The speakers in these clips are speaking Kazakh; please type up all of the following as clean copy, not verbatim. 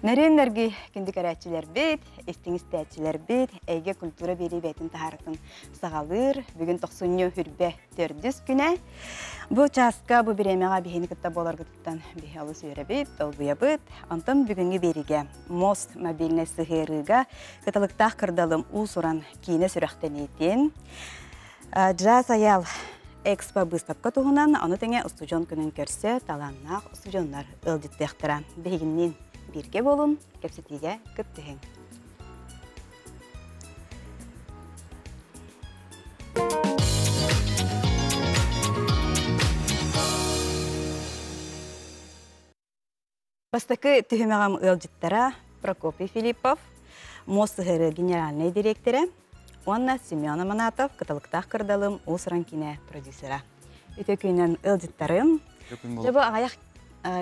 Нәренлерге күндік әрәтчілер бет, естіңістәтчілер бет, әйге культура бері бәтін тағарытын сағалыр. Бүгін 90 хүрбе 400 күні. Бұл часқа бұл біремеға бейіні күтті болар күттіттен бейхалы сөйірі бет, олбуя бет. Антон бүгінгі беріге мост мобильный сығырыға кыталықтақ кырдалым ұсыран кейіне сүріқтен етін. Джаз аял экспо выставка туғынан, аны тәңе ұстужон күнін көрсе, таланнақ ұстужонлар ылдеттіқтіра. Бейгіннен бірге болын, кепсетіге күптігін. Бастықы түхімеғам ылжыттара Прокопий Филиппов, Мосығыры генеральный директоры, Онна Семен Аманатов, каталықтақ кырдалым ұсыран кине продюсера. Өте күйінен ылжыттарым. Жабы ағаяқ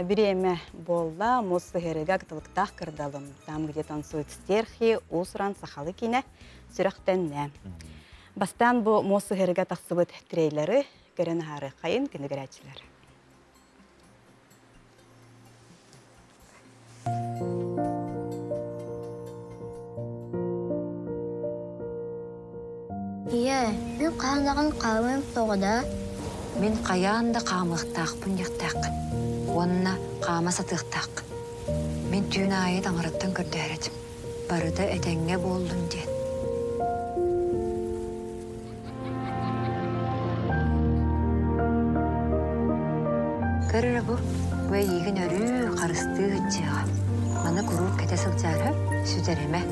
Биреме болла Мосығырыға каталықтақ кырдалым. Там где танцует стерхи, ұсыран сақалы кине сүріқтенне. Бастан бұл Мосығырыға тақсыбыт трейлері көрін ары қайын күнігірәтшілер. Мен қағындағын қалымын тоғыда. Мен қаяғында қамықтақ бұндықтақ. Онына қама сатықтақ. Мен түйін айет аңыраттан көрді әретім. Барыда әтәңге болдым ден. Көрірі бұл, өй егін өрі қарысты ғытжыға. Маны күру кәте сылжары сүзереме.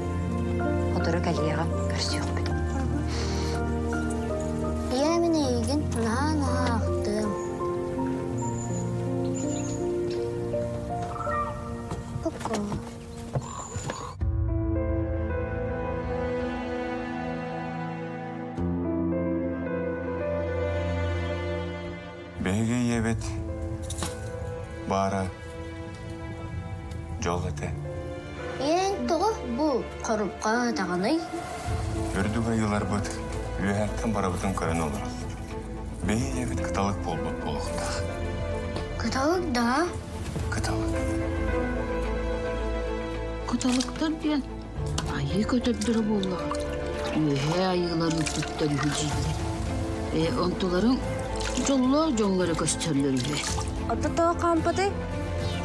Құдыры кәлияғам көрсі өкпін. Мен егін нан ақтым. Ку-ку. Бәйге ебет бара жол әте. Ең тұғы бұл құрыпқа тағаны. Үрді байылар бұд, үйәттен бара бұтын көрін олар. Бәйге ебет кыталық болбыт болуқтақ. Кыталық да? Кыталық. Кыталықтар ден айы көтірдірі болла. Үйе айығыларын түттер үйжейді. Онтыларын жоллары көстерлер үйе. Отты тоғы қампады?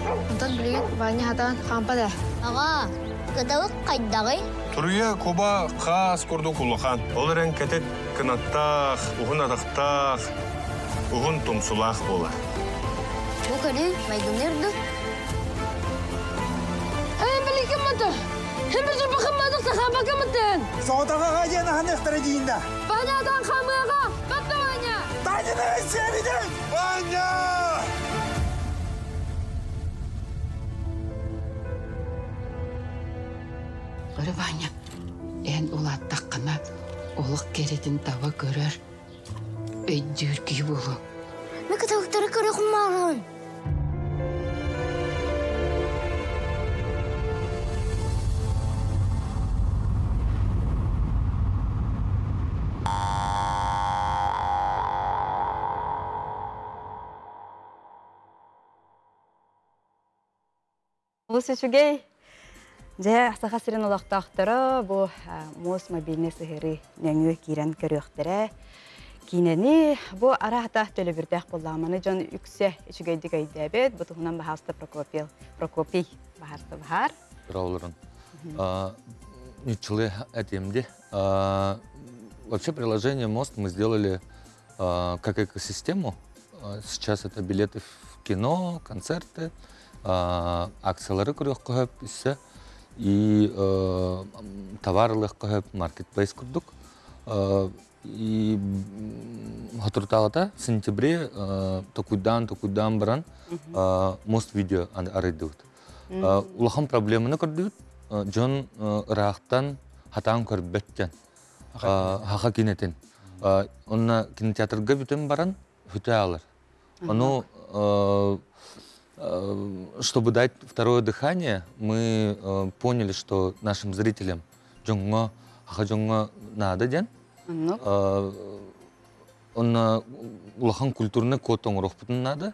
Онтан білген бәне хатан қампады. Аға, кыталық қайдағы? Турия коба қас көрді құлыған. Олар ән кәтет кынаттақ, ұғын адақтақ, ұғын тұмсулақ болар. Бұл көрі майдынерді? Білген мұнты. Hem bir bakamadık da bakamadın. Soğudağa gayena hanıktırı deyinde. Banyadan kamıyağa. Bak da banya. Dayını sevdin. Banya! Görü banya. En ulattaqına olıq keredin tava görür. Öydür gibi bolu. Ne kadar körü kumarın. Бұл сөшігей, жа асаға сірін олақтақтары, бұл мос мобильный сығыры нәңі кейрен көріқтірі. Кейнені, бұл арағыта төлі бірдәқ болламаны жон үксе үшігейдік өйдәбет, бұл тұғынан бағасты Прокопий бағасты бағар. Раулерон. Ничего этим. Вообще приложение «Мост» мы сделали как экосистему. Сейчас это билеты в кино, концерты, акциялары көрек көп исә и товарлық көп маркетплейс күрдік. И хатыртағыта в сентябре токуйдан баран мост видео арыдығыд. Улахан проблеманы көрдігіт, жон рақтан хатан көрбеттен, хақа кинетен. Онна кинотеатрға бүтін баран хүті алыр. Оно, чтобы дать второе дыхание, мы поняли, что нашим зрителям хақа надо ден. Он улахан культурный код оңырық бұтын надо.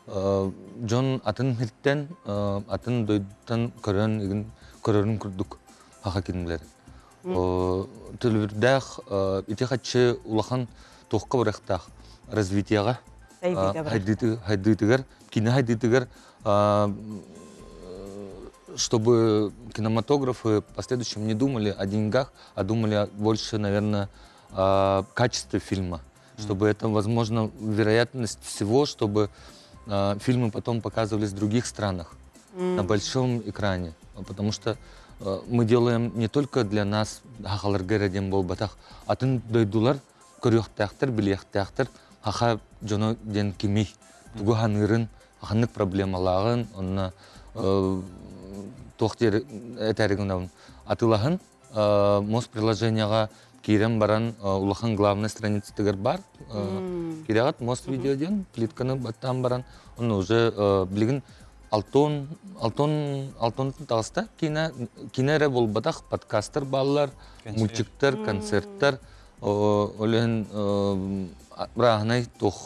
Джон атын хирттен, атын дойдтан көрөрін күрдік хақа кенімлерін. Төлбірдәқ, ите қатшы улахан тоққа бұрақтақ развитияға хайдытыгар, кино хайдытыгар, чтобы кинематографы в последующем не думали о деньгах, а думали больше, наверное, о качестве фильма. Чтобы это, возможно, вероятность всего, чтобы фильмы потом показывались в других странах на большом экране. Потому что мы делаем не только для нас, а тын дойдулар, көріқтәқтір, білеқтәқтір, хақа жоно ден кемей. Тугу ханырын, ханнык проблемалағын, онна тоқтер әтәрігін атылағын, мос приложенияға кейрен баран улахан главный страницы тігір бар. Кереғат мос видеоден, плитканы баттан баран, оны уже білігін алтон тағыста кинәрі бол батақ подкастер балалар, мультиктер, концерттер, олен рағынай тоқ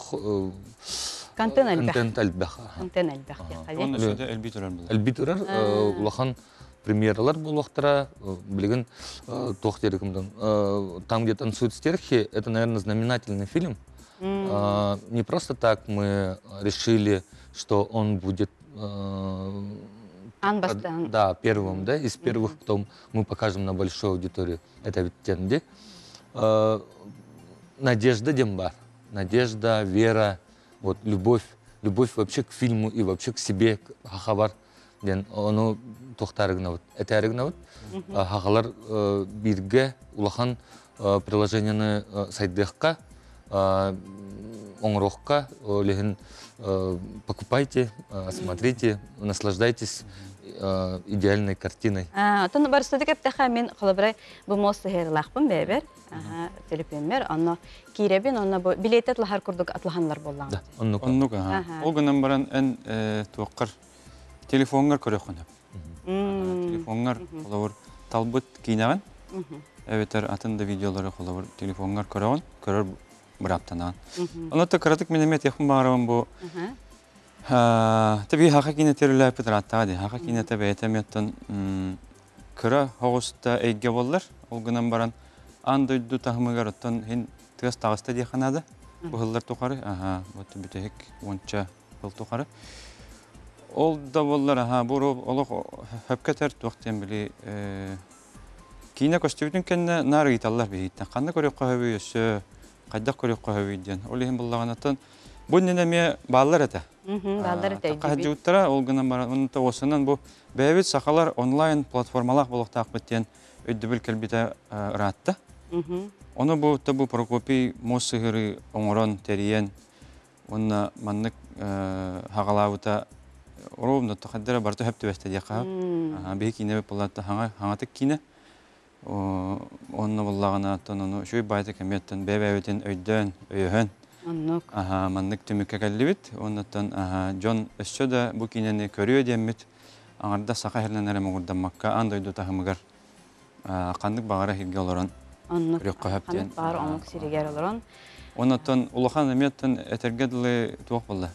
контент әлбәқ. Оны сөйді әлбит ұрар бұл. Әлбит ұрар, улахан премьералар болуқтыра, білігін тоқ терекімдің. Там, где танцуют стерхи, это, наверное, знаменательный фильм. Не просто так мы решили, что он будет первым, да, из первых, кто мы покажем на большую аудиторию. Это ведь тенди. Надежда дембар, надежда, вера, вот любовь вообще к фильму и вообще к себе, хахабар. Оны тоқтарығына, әтәрігіне, хағалар бірге улахан приложенияны сайдыққа, оңырыққа, покупайте, смотрите, наслаждайтесь идеальной картиной. Тон барыстыды кәптәхә мен қалабырай бұл мосы херлақпын бәбір, телепемер, онны кейребен, онны билет атлахар күрдік атлаханлар болған. Оннук, ол гынан баран ән туаққар телефонғар көрі қонап. Телефонғар қолауыр талбыт кейнаған, әветер атында видеолары қолауыр телефонғар көрір бір аптанаған. Онытты қыратық менемет еқін бағарауын бұл Таби хақа кине терілі әпі тұраттағы, хақа кине табі әтәметтін күрі хоғыста әйге болылар. Ол гынан баран андойду тағымығар ұттан хен тығыз тағыста дейханады. Бұғылар тұқары, бұты бүтәйік онша бұл тұқары. Ол да болылар, бұр хөпкетер туақтен білі кейіне көстеудің кәнне нары италар бейттен. Қанды көрек қойы өсі, қайдақ көрек қойы өйден. Ол ехін болағанаттан бұл ненеме балылар әті. Қағаджы ұттара, ол ғынан бара, ұнты осынан бұл бәйбет сақалар онлайн платформалақ болуқтақ біттен өйді біл кәлбеті ұратты. Оны бұл Прокопий Мосығыры оңырын тәрейен, оны маннық хағалауыта ұрауымды тұқаддара барты хөпті бәсті де қағып. Бейк ине біп болатты хаңатық кейіне. Оны болағына шөй байты кәметтін бәйбәйбетін өйден, өйіхін. Маннык түмікке кәлібіт, оннаттан Джон өссө да бұ кейнені көріө деммет, аңарда сақа херлен әрі мұғырдан маққа андойду тағымығар қандық бағара хирге олырын, үрекқа хөптен. Қандық бағар оңық сирегер олырын. Оннаттан ұлақан әметтен әтергеділі туақ болды.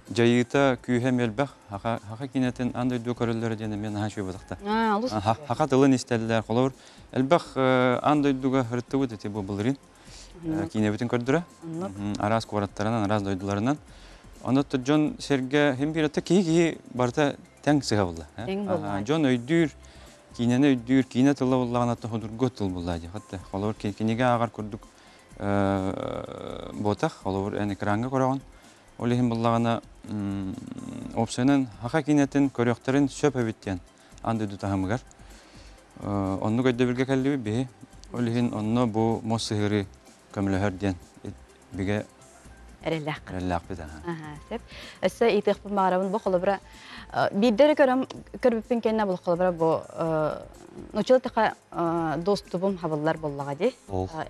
Жайыта күйхем елбәқ, хақа кейнетін андойду көрілері дені мен аға шөй бұдықта. Хақа тылын істелілер қолауыр. Әлбәқ андойдуға хүрітті өте бұл бұлырын. Кейіне бүтін көрдірі, араз қуараттарынан, араз дойдыларынан. Онытты Джон серге хем биратта кей барта тәң сыға болды. Джон өйдүр, кейінені өйдүр, кейіне тылы болағын атты құдырғы тыл болды. Қолауыр кейінеге ағар көрдік ботақ, қолауыр ән экранға көраған. Ол ехін болағына опсайынан хақа кейінетін көріқтарын сөп өбіттен андыйды тағымығар. Онны көйді бірге кәлі бе, ол ехін онны бұл мосығыры көміліғерден біге әрелләқ біді. Әсі етіқ бұл мағарабын бұл қолыбыра. Биддері көрбіппен кәніне бұл қолыбыра бұл нөчілі тұқа достубым хабыллар боллаға де.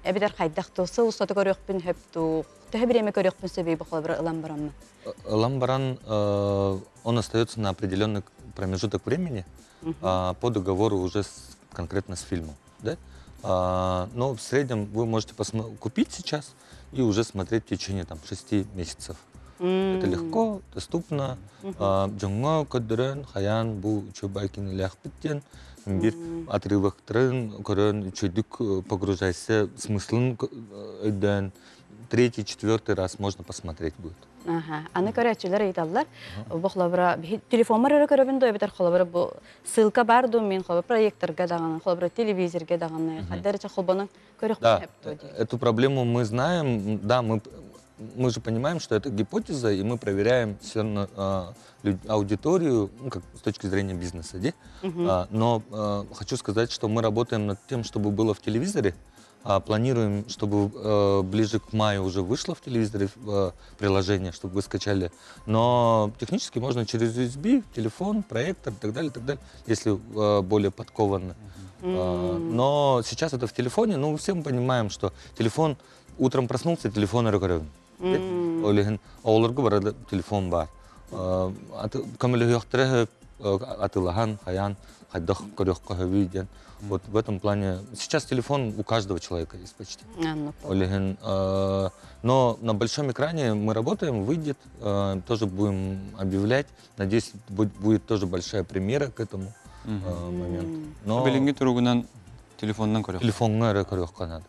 Әбедер қайдақ досы, ұстаты көріқпін хөптуқ, түхі біреме көріқпін сөбей бұл қолыбыра ылам баран мы? Ылам баран, он остается на определенный промежуток времени по договору уже конкретно с фильмом. Но в среднем вы можете купить сейчас и уже смотреть в течение 6 месяцев. Это легко, доступно. Жоңго көддөрөн, хаян, бу чөбай кинелях биттен. Бир отрывактарын көрөн, чөйдүк погружайся, смыслын өйдөн. Третий, четвертый раз можно посмотреть будет. Ага. Аны көрәтчеләр әйтәләр. Бу хлабра телефон мары көрәбен дә битәр хлабра бу ссылка бар ду мен хлабра проекторга даган, хлабра телевизорга даган. Хәдәрчә хлабаның көрәк Да, эту проблему мы знаем. Да, мы же понимаем, что это гипотеза, и мы проверяем все равно аудиторию, ну, как с точки зрения бизнеса. Но хочу сказать, что мы работаем над тем, чтобы было в телевизоре. Планируем, чтобы ближе к маю уже вышло в телевизоре приложение, чтобы вы скачали. Но технически можно через USB, телефон, проектор и так далее, если более подкованно. Но сейчас это в телефоне. Ну, все мы понимаем, что телефон, утром проснулся, телефон рукорёвен. Оларгы бар, телефон бар. Камелёхтыры атылахан, хаян, хайдах корёхка хавиден. Вот в этом плане. Сейчас телефон у каждого человека есть почти. Но на большом экране мы работаем, выйдет, тоже будем объявлять. Надеюсь, будет тоже большая премьера к этому моменту. Но телефоннан көрөк. Телефонга көрөк надо.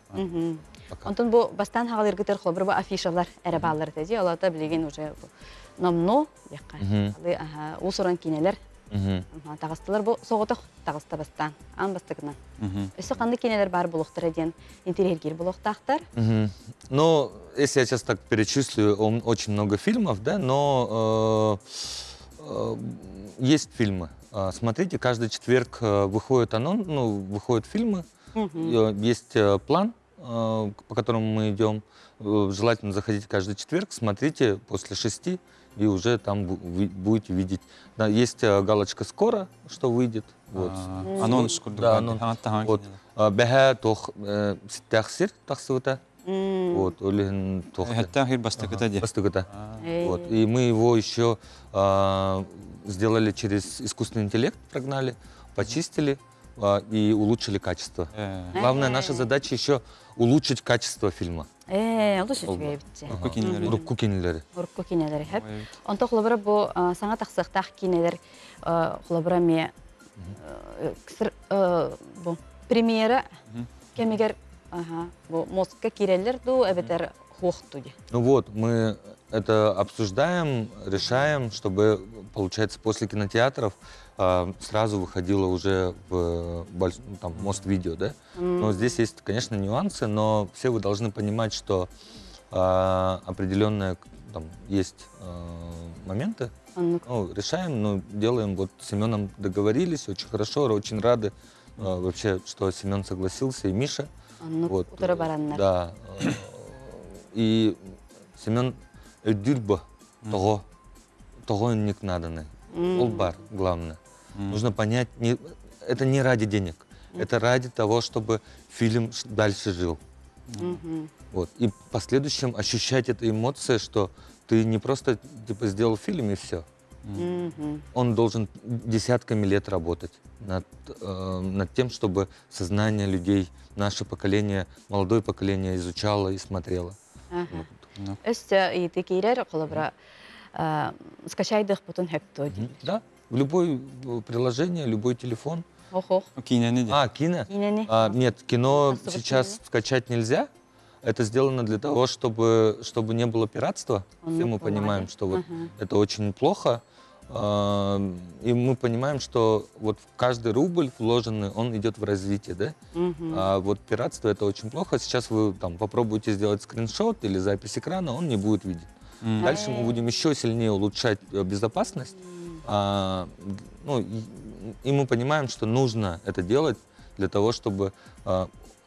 Антон бу бастан хагалыр гитер хлабра бу афишалар әрбалар тәҗи, аларда билеген уже номно якка. Ага, усуран кинелер. Тагыстылар бу соготох тагыста бастан, ан бастыгынан. Өсө кандай кинелер бар булуктар дигән интерьергер булуктактар. Но если я сейчас так перечислю, очень много фильмов, да, но есть фильмы. Смотрите, каждый четверг выходят выходят фильмы. Есть план, по которому мы идем. Желательно заходить каждый четверг, смотрите после 6. И уже там будете видеть. Да, есть галочка «Скоро», что выйдет. Вот. Анонс. Да, анонс. Вот. Бэхэ тох ситтяхсир тахсывыта. Вот. Олин тох. Бастыгыта. Вот. И мы его еще сделали через искусственный интеллект, прогнали, почистили и улучшили качество. Главная наша задача еще улучшить качество фильма. Урукку кинелери. Урукку кинелери хеп. Онто хлабра бу саңа таксыктак кинелер хлабра ме бу премьера кемигер бу мозгка кирелер ду эбетер хохту. Ну вот, мы это обсуждаем, решаем, чтобы, получается, после кинотеатров сразу выходило уже в Мост-видео, да? Но здесь есть, конечно, нюансы, но все вы должны понимать, что определенные там есть моменты. Ну, решаем, но делаем. Вот с Семеном договорились, очень хорошо, очень рады вообще, что Семен согласился, и Миша. Вот, да. И Семен өддүрбө того не надо. Олбар, главное. Нужно понять, это не ради денег, это ради того, чтобы фильм дальше жил. Вот. И в последующем ощущать эту эмоцию, что ты не просто типа сделал фильм и все. Он должен десятками лет работать над тем, чтобы сознание людей, наше поколение, молодое поколение изучало и смотрело. Да, в любое приложение, любой телефон. Кино? Нет, кино сейчас скачать нельзя. Это сделано для того, чтобы не было пиратства. Все мы понимаем, что вот это очень плохо. И мы понимаем, что вот каждый рубль вложенный, он идет в развитие, да? А вот пиратство — это очень плохо. Сейчас вы там попробуете сделать скриншот или запись экрана, он не будет видеть. Дальше мы будем еще сильнее улучшать безопасность. И мы понимаем, что нужно это делать для того, чтобы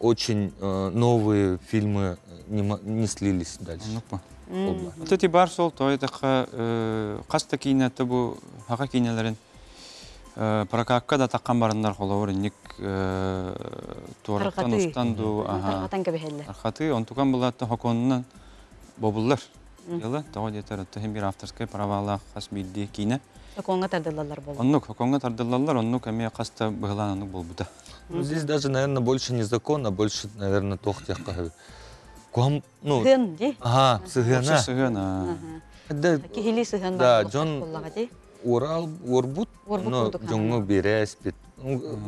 очень новые фильмы не слились дальше. Вот эти барсол, то это каста кино, это бу хака кинолерин прокакка да таккан барындар холовор ник туараттан устанду архаты онтукан булатта хоконнан бобуллар яла тагыдетер тем бир авторская правала хас бидди кино хоконга тардылалар болду. Оннук хоконга тардылалар, оннук эме каста быгылананук болбута. Здесь даже, наверное, больше не закон, а больше, наверное, тохтяхка. Сыгын, ди? Ага, сыгына. Да, Кихили сыган да, бар. Джон Урал, Урбут, но курдук Джонгу Береспит.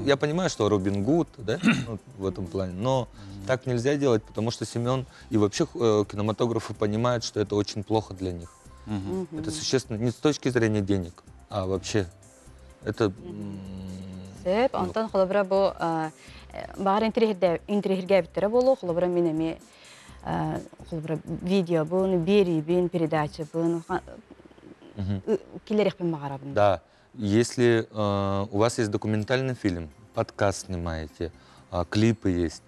Я понимаю, что Робин Гуд, да, ну, в этом плане, но так нельзя делать, потому что Семен и вообще кинематографы понимают, что это очень плохо для них. Это существенно не с точки зрения денег, а вообще это... Сеп, антон холобра бу бар интерьерге биттер болу, холобра минеме холобра видео бу, бери бин передача бу, киллерих бин магарабын. Да, если у вас есть документальный фильм, подкаст снимаете, клипы есть,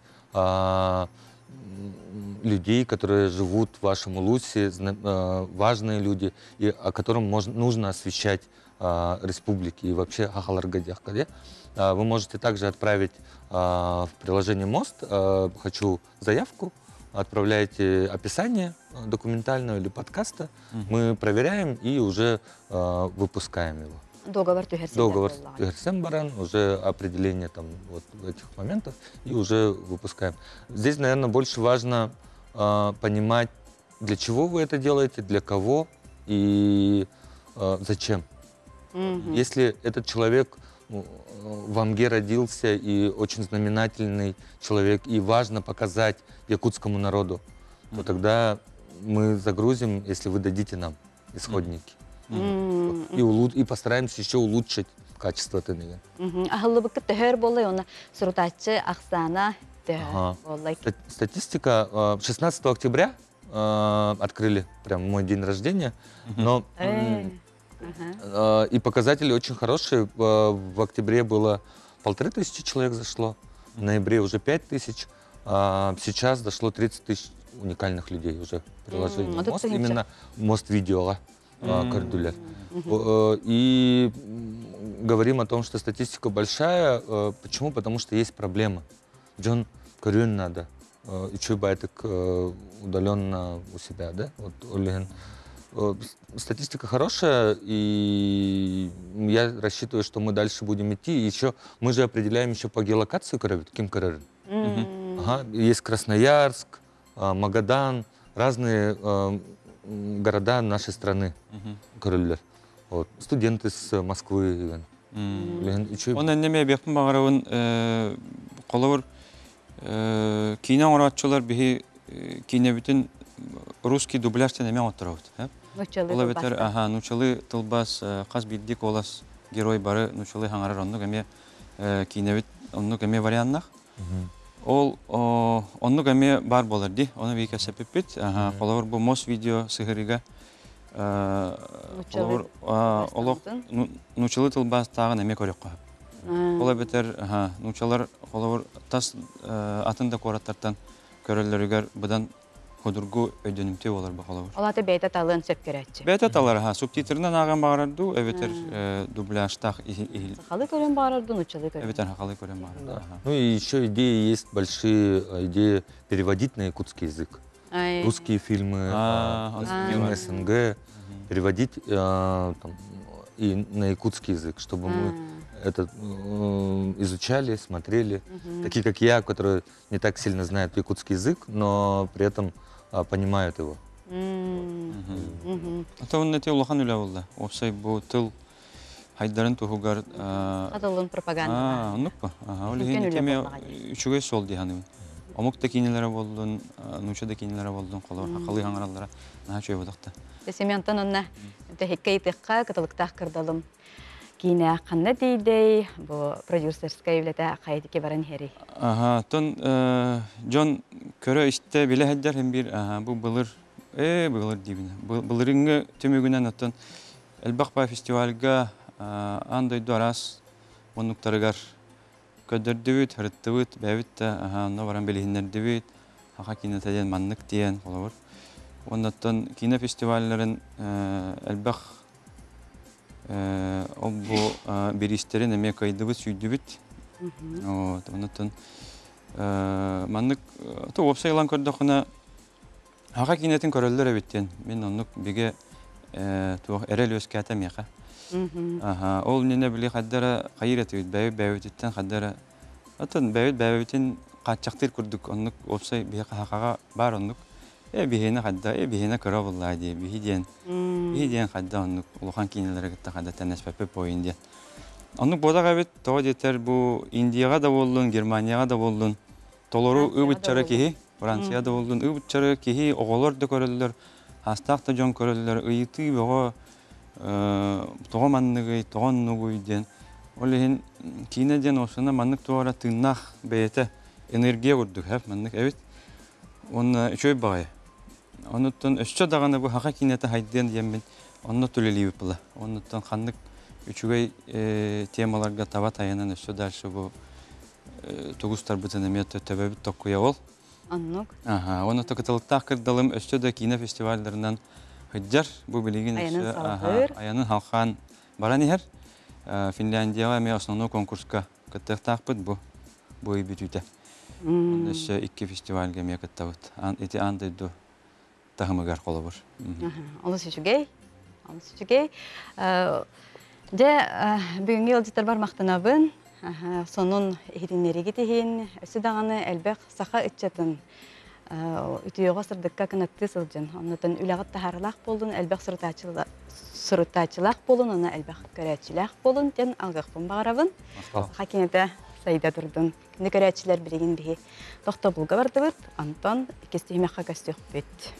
людей, которые живут в вашем Улусе, важные люди, и о котором нужно освещать республики и вообще Хахаларгадяхкаде, вы можете также отправить в приложение «Мост», хочу заявку, отправляете описание документального или подкаста, мы проверяем и уже выпускаем его. Договор Тюгерсен Баран, уже определение там вот этих моментов, и уже выпускаем. Здесь, наверное, больше важно понимать, для чего вы это делаете, для кого и зачем. Если этот человек в Амге родился и очень знаменательный человек, и важно показать якутскому народу, то тогда мы загрузим, если вы дадите нам исходники. И постараемся еще улучшить качество ТНГ. Статистика. 16 октября открыли прям мой день рождения, но и показатели очень хорошие. В октябре было 1500 человек зашло, в ноябре уже 5000, сейчас дошло 30 тысяч уникальных людей уже в приложении «Мост», именно «Мост-видео» Кардуля. И говорим о том, что статистика большая. Почему? Потому что есть проблема. Джон Корюн надо. И Чуйбайтек удаленно у себя, да? Вот Олеген. Статистика хорошая, и я рассчитываю, что мы дальше будем идти. И еще мы же определяем еще по геолокации Ким Карарин. Есть Красноярск, Магадан, разные города нашей страны. Вот. Студенты с Москвы. Он неме бекпин багарабын колор кино оратчылар бихи кинебитин русский дубляж неме отурабыт. Ола бетер нучалы тылбас каз биддик олас герой бары нучалы хаңарар оннук эме кинебит оннук эме варианнах. Ол оннук эме бар болар ди. Оны бейке сепеппит. Колор бу мос видео сыгырыга олох нучалы тылбас тагын эме көрөк кап. Ола бетер нучалар колор тас атында кораттартан көрөллөрүгөр будан Ходургу ödönümte olur bakalım. Olata beyta talın söp keretçi. Beyta talar subtitrından ağam bağırdı. Eveter дубляжтах Халы көрен bağırdı, нучалы көрен. Eveter халы көрен bağırdı. Ну и еще идеи есть большие, идеи переводить на якутский язык. Русские фильмы, фильмы СНГ, переводить и на якутский язык, чтобы мы это изучали, смотрели. Такие, как я, которые не так сильно знают якутский язык, но при этом понимают его. Это он эти улахан үле болды. Опсай бу тыл хайдарын тухугар. Атылын пропаганда. Онук па. Олеген теме үчүгөй сол диханы. Омук да кинелер болдун, нуча да кинелер болдун, колор хакалы хаңараллара. На чөй бодакта. Сементон онна техеккейтекка катылыктах кырдалым. Кине қанна дейдей, бұл продюсерская евлета қайдеке баран хери. Тон Джон көрі істе біле әддер hem bir bu былыр дейбіне. Былырыңы төмегінен аттан Әлбақпа фестивальға андойду арас онуқтарығар көдірдівіт, хырыттывыт, бәвітті, онна баран белігіндердівіт, аға кине тәден маннық дейін қолауыр. Оннаттан кине фестивальлерін Әлбақ Обу беристерин эме кайдыбыт сүйдүбүт. Онотон маннык то опсайлан көрдөкүнө ага кинетин көрөлдөр эбиттен. Мен онук биге то эрел өскәтә меха. Ол нене биле хаддара кайрат бәйбәйттен хаддара. Атын бәйбәйтин качактыр күрдүк. Онук опсай бия хакага бар онук. Бихина хадда, бихина кыра булла ди, бихиден хадда оннук улухан кинелere гытта хадда тенеспепе поинде. Оннук бодага бит то детер бу Индияга да болдун, Германияга да болдун. Толору ыбытчары кихи, Францияда болдун, ыбытчары кихи оголор да көрөллөр, хастакта жон көрөллөр, ыйты бого того манныгы, тогоннугуй ден. Олехин кинеден осуна маннык туара тыннах бейте энергия көрдүк, маннык эбит. Он чөй багай. Онуттан өшчө даганы бу хака кинете хайден демин, онну төлелип була. Онуттан ханнык үчүгөй темаларга таба таянан өшчө дальше бу тугустар бутын эмет төбөбүт токуя ол. Оннук. Оны токытылыктак кырдалым өшчө да кино фестивальдеринен хыджар бу билигин аянын халкан баранихер. Финляндияга ме основной конкурска кыттыктакпыт бу бүтүтө. Онда iki фестивальге ме кыттабыт. Эти андыйду тахымыгар колобур. Олус үчүгей. Же бүгүнкү ылжыттар бар мактанабын. Сонун эриннериги тихин, өсү даганы элбек саха ыччатын. Ütüyöga sırdıkka kınatты сылжын. Оннотон үләгат тахарлах болдун, элбек сұрыттачылах болун, ona элбек көрәчилах болун, тен алгықпын бағарабын. Хакинете сайда турдун. Күнді көрәчилер білеген бігі тоқта бұлға барды бұд, Антон кестеймеққа көстек бүт.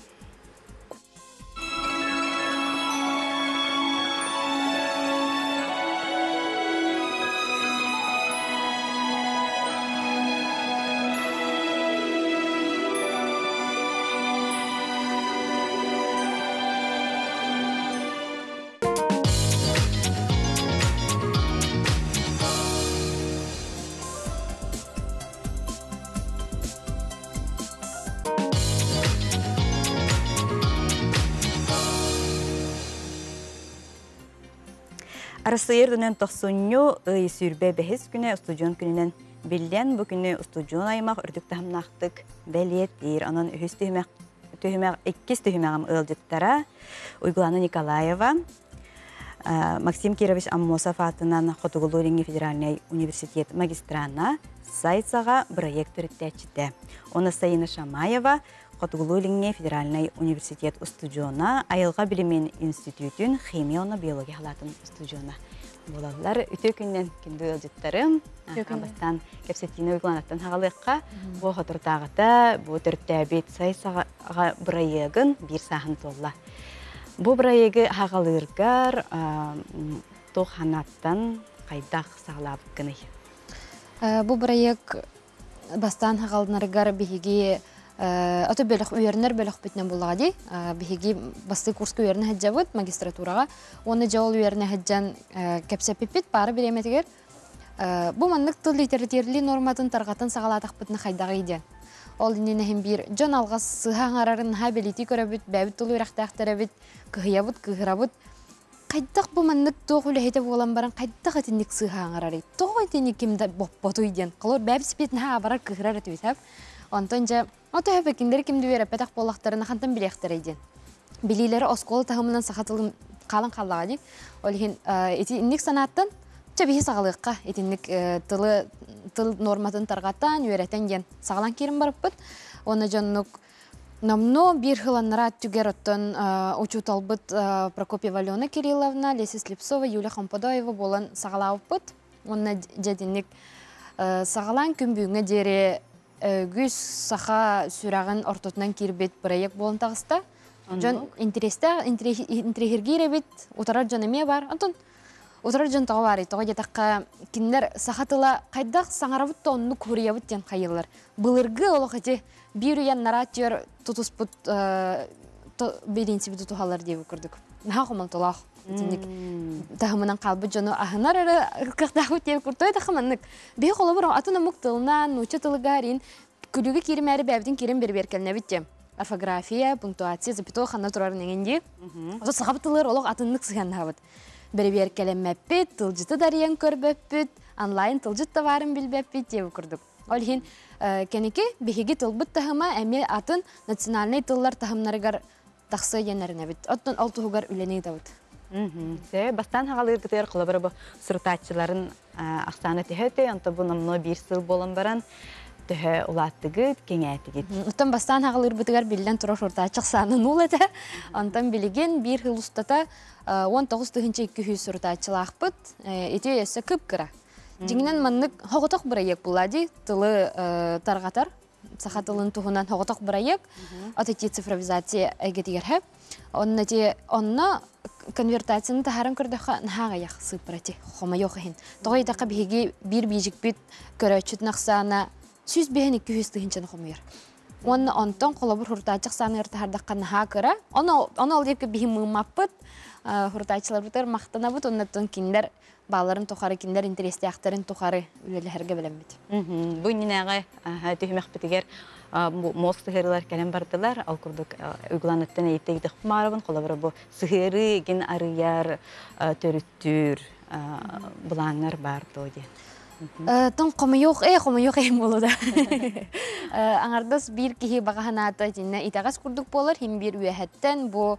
Арысыйыр дүнен тоқсунью сүрбе бәхес күні устудион күнінен білден бұ күні устудион аймақ үрдік тахымнақтық бәлет дейір. Анан эккис түйімеғім ылжыттара Уйгулана Николаева, Максим Кирович Аммосов атынан Хотугулуринги Федеральный университет магистрана сайцаға проект үрттәчіде. Оны Сайына Шамаева Хотугулуринги Федеральный университет устудиона Айылға білімен институтын химияны биология халатын устудиона. Болалар үтө күннен күнді ылжыттарым. Абастан кепсетіне Уйгуланаттан хағалыққа бұл хотыртағыта, бұл түрттәбет сайсаға проегін бір сағын толла. Бұл проегі хағалырғар тоқанаттан қайдақ сағылабық күні. Бұл проег бастан хағалынарғар бігеге аты бөлік үйерінер бөлік бүтінен болғады. Бігеге басты курсқа үйеріне әджабыд магистратураға. Оны жауыл үйеріне әджан кәпсәпепет бары береметігер. Бұл маннық тұл литератерлі норматын тарғатын сағаладық бүтіні қайдағы еден. Ол дінен бір жон алғас сыған арарын хабелеті көрәбіт, бәбіт тұлы үрәқтәқтәрі біт, кығыябыт, кығырабыт. Қайдақ бұл маннық тоқ үләхеті болан баран қайдақ әтіндік сыған арары. Тоқ әтіндік кемді боппоту еден. Қалор бәбіс бетін абарар кығырар әті бетәп. Онтонжа, оты әпекіндер кемді өрі пәтақ болақтарына қантан білектер еден. Білейлері осколы тағымынан сақатылым қалын қалаға дек. Ол әтіндік санаттан чабихи сағалыққа әтіндік тыл норматын тарғаттан, өрәтен ген сағалан керім барып бұд. Оны жоннық намно bir хыланнара түгер оттан учут албыт Прокопьева Алена Кирилловна, Леся Слепцова, Юлия Хампадоева болан сағалауып бұд. Оны жадинник сағалан күн бүйіңе дере гүз саха сүрағын ортотынан кербет проект болын тағыста. Жон интерехергейре бет, утарар жон бар. Антон, утарар жон тағы бар. Тоға жетаққа кендер сахатыла қайдақ саңарабыт тоғынны көріябыт ден қайылар. Бұлырғы олық әте бір үйен наратер тұтыспыт беренсі біті тұхалар деп көрдік. Наға қомал тұлақ. Тағымынан қалбы жону ахынар әрі қықтағы деп көрді. Тағыманнық. Бей қолы бұрын атына мұқтылынан, нөчі тылығарин, күлігі керім әрі бәбдің керім берберкеліне бітті. Орфография, пунктуация, запятого қанна тұрарын еңенде. Осы сағаптылыр олық атынлық сығанна ғабыд. Берберкелемәппет, тылжыты дариян көрбәппет, онлайн тылжыт таварын білбәппет деп көрдік. Олхин кәнеке бейге тылбыт тағыма әме атын национальный тыллар тағымнарығар тақсы енеріне бит. Оттан алтығығар үленей дауыд. Бастан хағалыр күтер қылы бұры бұл сұртатчыларын ақсаны тәхеті, онты бұл намно бір сыл болын баран. төһө улаттыгыт, кеңәтигит. Оттан бастан хағылыр бұтығар білден тұра шортачық саны нул әті. Онтан білеген бір хыл ұстата 19-200 сұртачылақ бұт, еті өсі күп кіра. Дегенен маннык хоғытық бұрайек бұлади, тылы тарғатар, сақатылын тұғынан хоғытық бұрайек, отети цифровизация әгетігер әп. Онна конвертацияны тахарын көрдіға нағай яқ сыпырати, хома йоқ әйін. Тоғы етаққа бігі бір бейжік біт көрәчіт нақсана сүз бейін 200 тығынчаны хомыр. Оны онтон қолабыр хұртачық саны ертағардаққа наға кіра. Оны алдепке бігі мұңмаппыт, хұртачылар бұтыр мақтана бұт, оннаттон кендер баларын тұқары, кендер интересті ақтарын тұқары үлелерге білембет. Бұл ненәға түйімек бітігер моз сығырылар кәлем бардылар, ал күрдік ұйғыланыттан әйттегді құмарығын, қолабыры бұл сығыры, ген арыяр, төріттүр, бұлаңар барды оде. Тон қомы йоқ әйім болуды. Аңардас бір кеге бағаханата итағас күрдік болар, хем бір үйәхеттен, бұл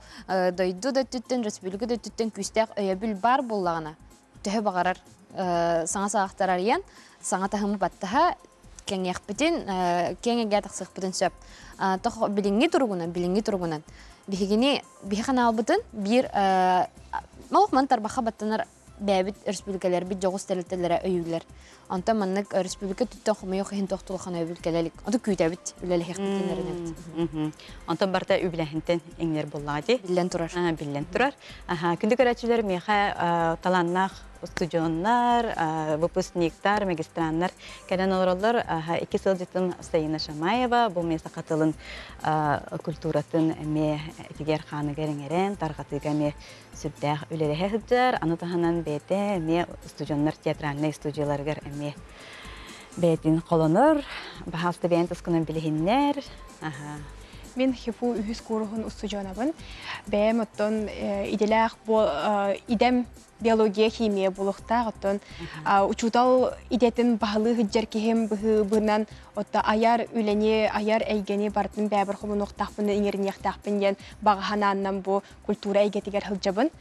дойду да түттен, республика да түттен күстәқ өйәбіл бар болағына. Төһі бағарар саңа сағақтарар ен, саңа тахымы баттаға кәңек бітін, кәңеге тақсық бітін сөп. Тоқ біліңгі тұрғынан. Бігіне бігіған албытын, бір мауқман тарбаға баттанар бәбіт республикалар, бір жоғыз тәліттелері өйілер. Анта маннык республика түттен құмайы қиын тоқтылыған өйіл кәлелік. Ады көйтәбіт, үләлі хеқтетенерін әбіт. Анта барда үбіләхінтен еңлер боллады. Білен тұрар. Білен тұрар. Күнді көрәтшілер меха таланнақ студионнар, выпускниктар, магистраннар кәден оларалар 2 сылдетін Сайына Шамаева, бұл меса қатылын культуратын әме әтігер қаны кәріңерен, тарғатыға әме сүрдәқ үлері әхіджар, анытағынан бәйті әме студионнар, театральный студияларғар әме бәйтін қолыныр, бағалсты бәйін тұсқынан білігіннер. Мен хифу үхіс көруғын студионабын. Бәйім оттон идем биология, химия болуқтақ, оттон учутал идетін бағылы ғыджар кехем бұғынан отта аяр үлене, аяр әйгені бартын бәбір құмын оқтақпын, еңерін яқтақпын ен бағахана аннан бұл культура әйгетігер ғылжабын.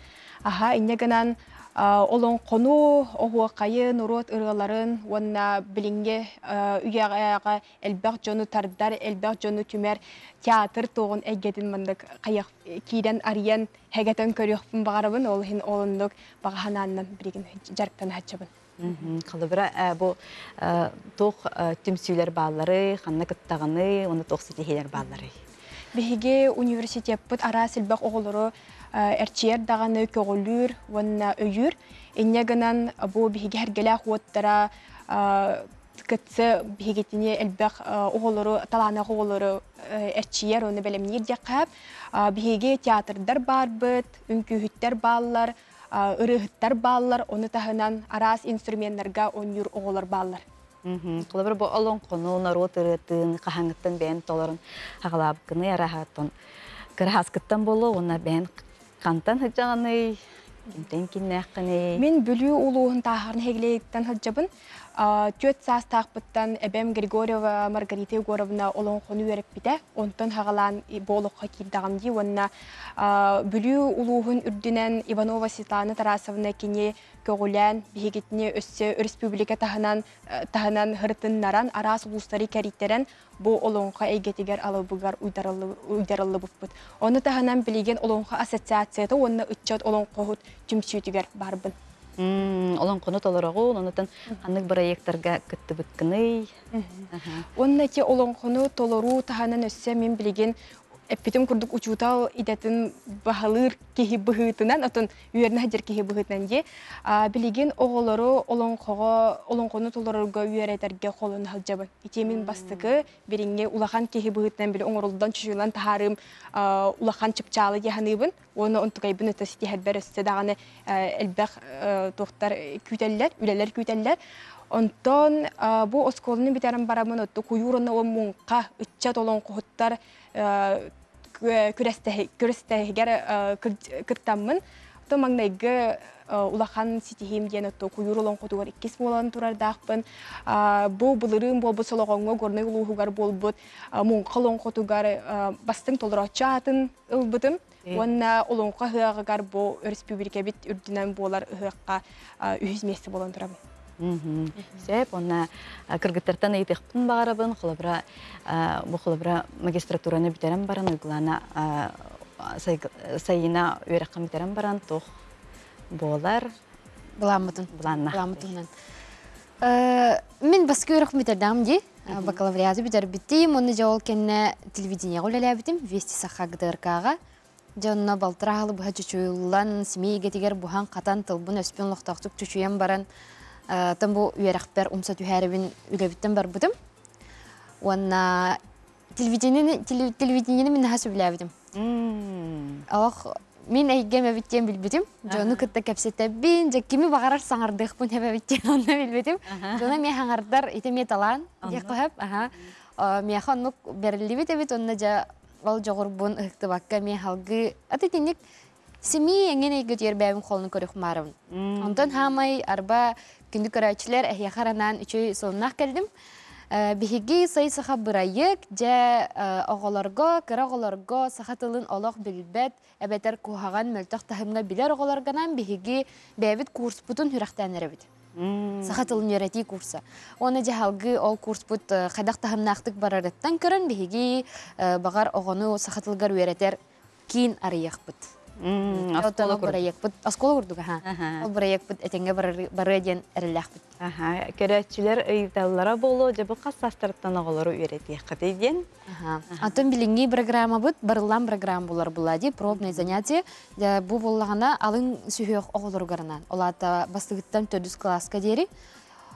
Иннегінан олон қону, оғуа қайын, урот ұрғаларын, онна білінге үйеғаяға әлбәқ жону тардар, әлбәқ жону түмер театр тоғын әйгетін мандық қаяқ кейден ариян әгетен көріқпін бағарабын, ол хин олындық бағахананнан бірігін жарықтан хатшабын. Қалыбыра бұл тоқ түмсүйлер баллары, қанна кыттағаны, оны тоқ сетехелер баллары. Беге университет бұд ара сілбәқ оғылыры әрчер дағаны көғілір, онына өйір. Иннегінен бұл беге әргеләқ оттара кітсі бегетіне әлбәқ оғылыры, таланақ оғылыры әрчер, оны бәлемнер деқап. Беге театрдар бар бұд, үнкүйіттер баллар, ұрығыттар баллар, оны тағынан арас инструментларға оныр оғылыр баллар. Қолабыр бұл олың қону, народ ұрытын, қағаңыттан бәйін толарын ағалап күні әрағаттын. Кірхаскыттан болу, оны бәйін қантан хыджағаны, кемтен кеннәққыны. Мен бүлі ұлуғын тағарын хегілеттен хыджабын. Төт саас тақпыттан әбәм Григорьева, Маргарита Егоровна олың қону өріп біді. Онтан хағалан болуққа кейдіғам дей. Онына бүлі ұлуғын үрдінен Иванова Светлана Тарасовна кене көғілән бігетіне өссі республика тағынан ғыртын наран арас ұлыстары кәриттерен бұл олыңға әйгетігер алыбығар ұйдарылы бұппыд. Оны тағынан білеген олыңға ассоциацияты, оны үтчет олың қоғыт түмсүйтігер барбын. Олон қону толырағу, онытын қанық проекттарға күтті бүткіні. Оның әте олон қону толыру тағынан өссе мен білеген әппетім күрдік учутал идетін бағалыр кехи бұғытынан, отын үйерін әдер кехи бұғытынан де, білеген оғылары олон қону толырырға үйер әдерге қолын қалжабын. Итемін бастығы берінге улақан кехи бұғытынан білі оңырылдан чүшілан тағарым улақан чыпчалы дегенібін, оны онтығайбын өті сеті әрбір өсті дағаны әлбәқ тоқтар күйтәлілер, үлелер күйтәлілер. Онтон бұл осколының бітерін барамын өтті құйырыны о мұңқа үтчат олон құғыттар көрістәгер кірттамын. Өтті маңнайғы улақан сетихим ден өтті құйыр олон құтығар 2 болан тұрардақпын. Бұл бұлырым бол бұд солоғыңы көрнай ұлығығар бол бұд мұңқа олон құтығар бастың толыратшы атын ұлбыдым. Онна олонқа хыағығар бұл республика бет үрдінен болар ұғыққа үйізмесі болан тұрабын. Сәп, онна кыргыттартан ыйтықпын бағарабын, бұл құлыбыра магистратураны бітерен баран, ұйғылана сайына өйраққан бітерен баран, тоқ болар. Бұламытын. Мен басқа өйрақ бітердім де, бакалавриаты бітер біттім, оны жауыл кенне телевидение ғолелі бітім, Вести Саха ГДРК-ға. Жонна балтырағылы бұға чүчуылан, семейге тегер бұған қатан тылбын өспен лоқтақтық чүчуен баран, там бұл үйерақпер умса түхәрібін үлебіттен бар бұдым. Онна телевидениені мен наға сөйлі бітім. Алық, мен әйгем әбіттен білбітім. Жоны күтті кәпсеттәбін, кемі бағарар саңардық бұн әбіттен онна білбітім. Жоны мен хаңардар итеме талан, дек қойып, мен қонық бәрілі біт әбіт, онна жа ол жоғыр бұн ұқты баққа мен халғы аты тенек семей әңген әйгіт ербәбін қолын көрік марым. Онтан хамай арба күнді көрәчілер әйе қаранан үшөй солынақ кәлдім. Бігеге сай сақа бұрайық, жа оғыларға, кір оғыларға сақатылын олық білбәт, әбәтер қуғаған мөлтақ тахымға білер оғыларғанан бігеге бәбіт курс бұтын хүрақтан әрібіді. Сақатылын өреті курса. Оны жа халғы ол курс бұт қайдақ тахымнақтық барарыттан көрін бігеге бағар оғыны сақатылғар өретер кейін арыяқ бұд. Аскола көрдік, ол бұрайық бұд әтенге бары ден әріләқ бұд. Көрәтшілер ұйдалылара болу, жабы қастастырыттан оғылары өреті қыты ден? Антон білінгі программа бұд, барылан программа болар бұлады, пробный занятие. Бұл болағана алың сүйеқ оғылары ғарынан. Олата бастығыттан 400 класска дері.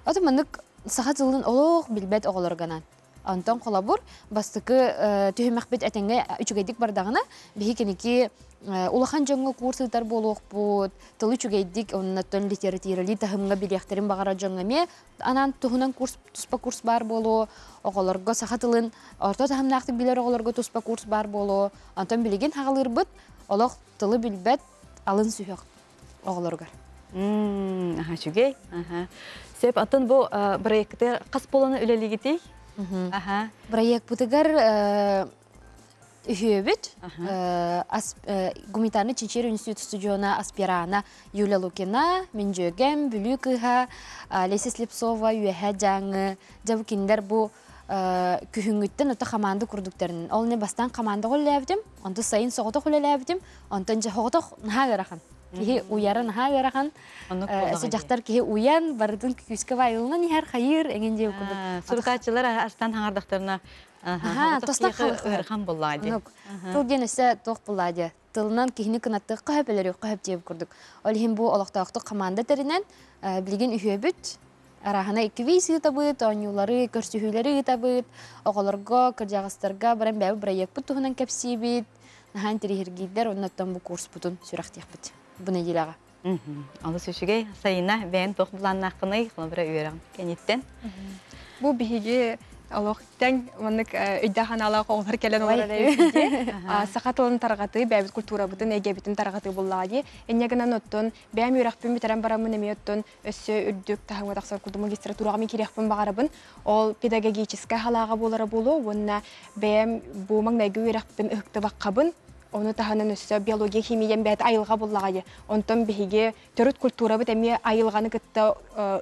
Оты мұнық сақат жылын олық білбәт оғылары ғанан. Антон қолабыр, бастықы түйімәқ бет әтенге үчігейдік бардағына, бігі кенеке улахан жоңғы курсытар болуқ бұд, тылы үчігейдік, оннаттон литератирали тахымға білектерін бағара жоңға ме, анан тұхынан тұспа курс бар болу, оғыларға сақатылын, орта тахымнақтық білер оғыларға тұспа курс бар болу, антон білеген хағалыр бұд, олық тылы білбәт алын сүйек оғыларға. Чүгей. Сеп, атын бұл проекті қас боланы үлелігітей? Проект бұтығар үйебіт. Гуманитарный Ченчер институт студиона аспирана Юлия Лукина, мен жөгем, Бүлікіға, Леся Слепцова, үйәхә жаңы, жабы кендер бұл күхінгіттен өті қаманды күрдіктерін. Ол не бастан қаманды қолы әбдім, онты сайын соғыты қолы әбдім, онтын жоғыты наға ғарақан. Кихи уяран хагaraхан. Сужактар кихи уян бардын күскә вайлынан яр хайыр эген дев күрдүк. Суркатчылар астан хаңардактарына тостак хам булады. Тул денесе тох булады. Тылынан кихини кынатты кахапелер кахап дев күрдүк. Ол хим бу алактакты команда теринен билген үйөбүт. Арахана иквиси табыт, анюлары, көрсүһүләре табыт, оголорго, кыржагыстарга баран бәбе проект бутугунан кепсибит. Нахан терихиргидер оннаттан бу курс бутун сүрактык бит. Буны дилага. Алы сөшүгей сайына бән тох буланнакыны кылыбыра үйрән кенеттен. Бу биһиге Аллахтан монык өйдәханалар олар келен олар әйбеде. Сақатылын тарғаты, бәбіт культура бұтын, әгебітін тарғаты боллады. Әнегінен оттон, бәм үйрақпен бітерен барамын әме оттон, өссі үрдік тағын өтақсар күрді магистратураға мен керекпен бағарабын. Ол педагогическа халаға болары болу, онына бәм бұл маңнайғы үйрақпен ұқты баққабын. Оны тағынан өссі биология химиян бәді айылға боллағады. Онтон біхеге түріт культура бұт әме айылғаны күтті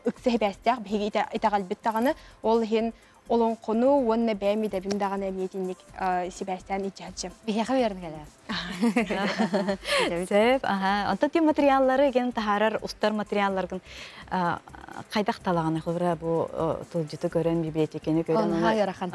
үксі хебәстіғ, біхеге итағалбет тағаны, ол хен Олон қону, онна бәймі дәбім дағын әмиетінік Себастьян итчәтшім. Бейхе верін кәлі? Сәп, онта тем материаллары ген тахарар устар материалларғын қайдақ талағаны қылбыра бұл тұлжыты көрін, библиотекені көрін. Оны ғайырақан.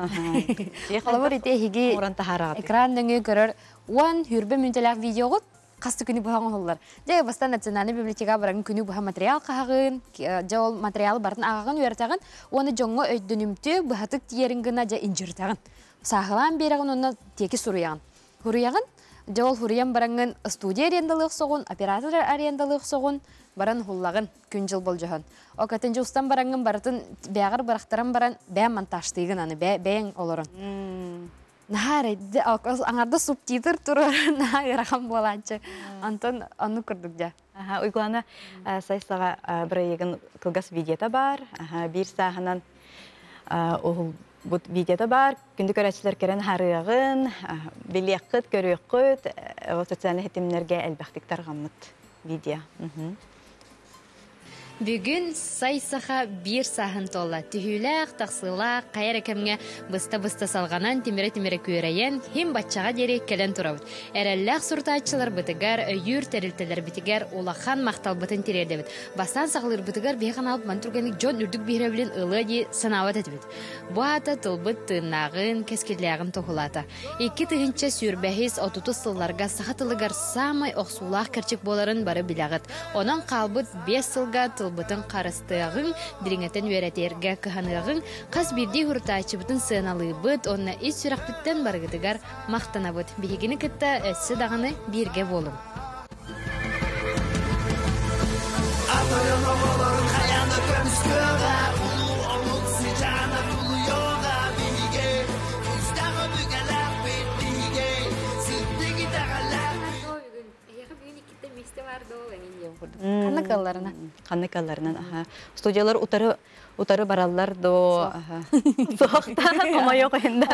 Қолабыр ете хеге экран дөңі көрір, он хүрбі мүнтеләк видеоғыт, қасты күні бұған олар. Жағы бастан национальный библиотека барағын күні бұға материал қағын, жауыл материалы барын ағағын өйертағын, оны жоңғы өйдінімті бұғатық тиерінгіна жа инжіртағын. Сағылан беріғын оны текі сұруяғын. Хуруяғын, жауыл хуриян бараңын студия арендалығы соғын, оператор арендалығы соғын, баран хуллағын күн жыл бол жоғын. О кәтін жауыстан бараңын барытын бәғір барақтаран баран бән монтажтығын, бәң оларын. Аңарда субтитр тұрыр нағыраған боланчы. Антон, оны күрдік жа. Уйгланы сайсаға бір егін кылгас видеота бар. Бір сағынан бұд видеота бар. Күнді көрәтшілер керен харығын, білек қыт, көрек қыт, социальный хетімлерге әлбәқтік тарғамыд видео. Бүгін сайсаха бір сахын толла. Түхіләқ, тақсылақ, қайыр әкемге бұста-бұста салғанан темере-темере көрейен, хем батчаға дере кәлен тұрауыд. Әрәлләқ сұртатшылар бұтығар, өйір тәрілтілер бітігер, олақан мақтал бұтын терерді біт. Бастан сағылыр бұтығар бейхан алып мантұрғаник жон үрдік бейрәбілін ұлы де санауат әдібіт. Бұ ата тұлбыт тыңнағын, кәскерләғын тоқылата. Екі тығынча сүрбәхіз отуты сылларға сақатылығар самай оқсулақ кәрчік боларын бары білағыт. Онан қалбыт 5 сылға бұтын қарыстығын, диреңетін өретерге көханығын, қаз бірді хүртачы бұтын сыналығы бұт, онына ес сұрақ бүттен барғытығар мақтана бұт. Бігені күтті өссі дағыны бірге болым. Қанныкаларынан. Студиялар утары баралар до соқта қамайо қойында.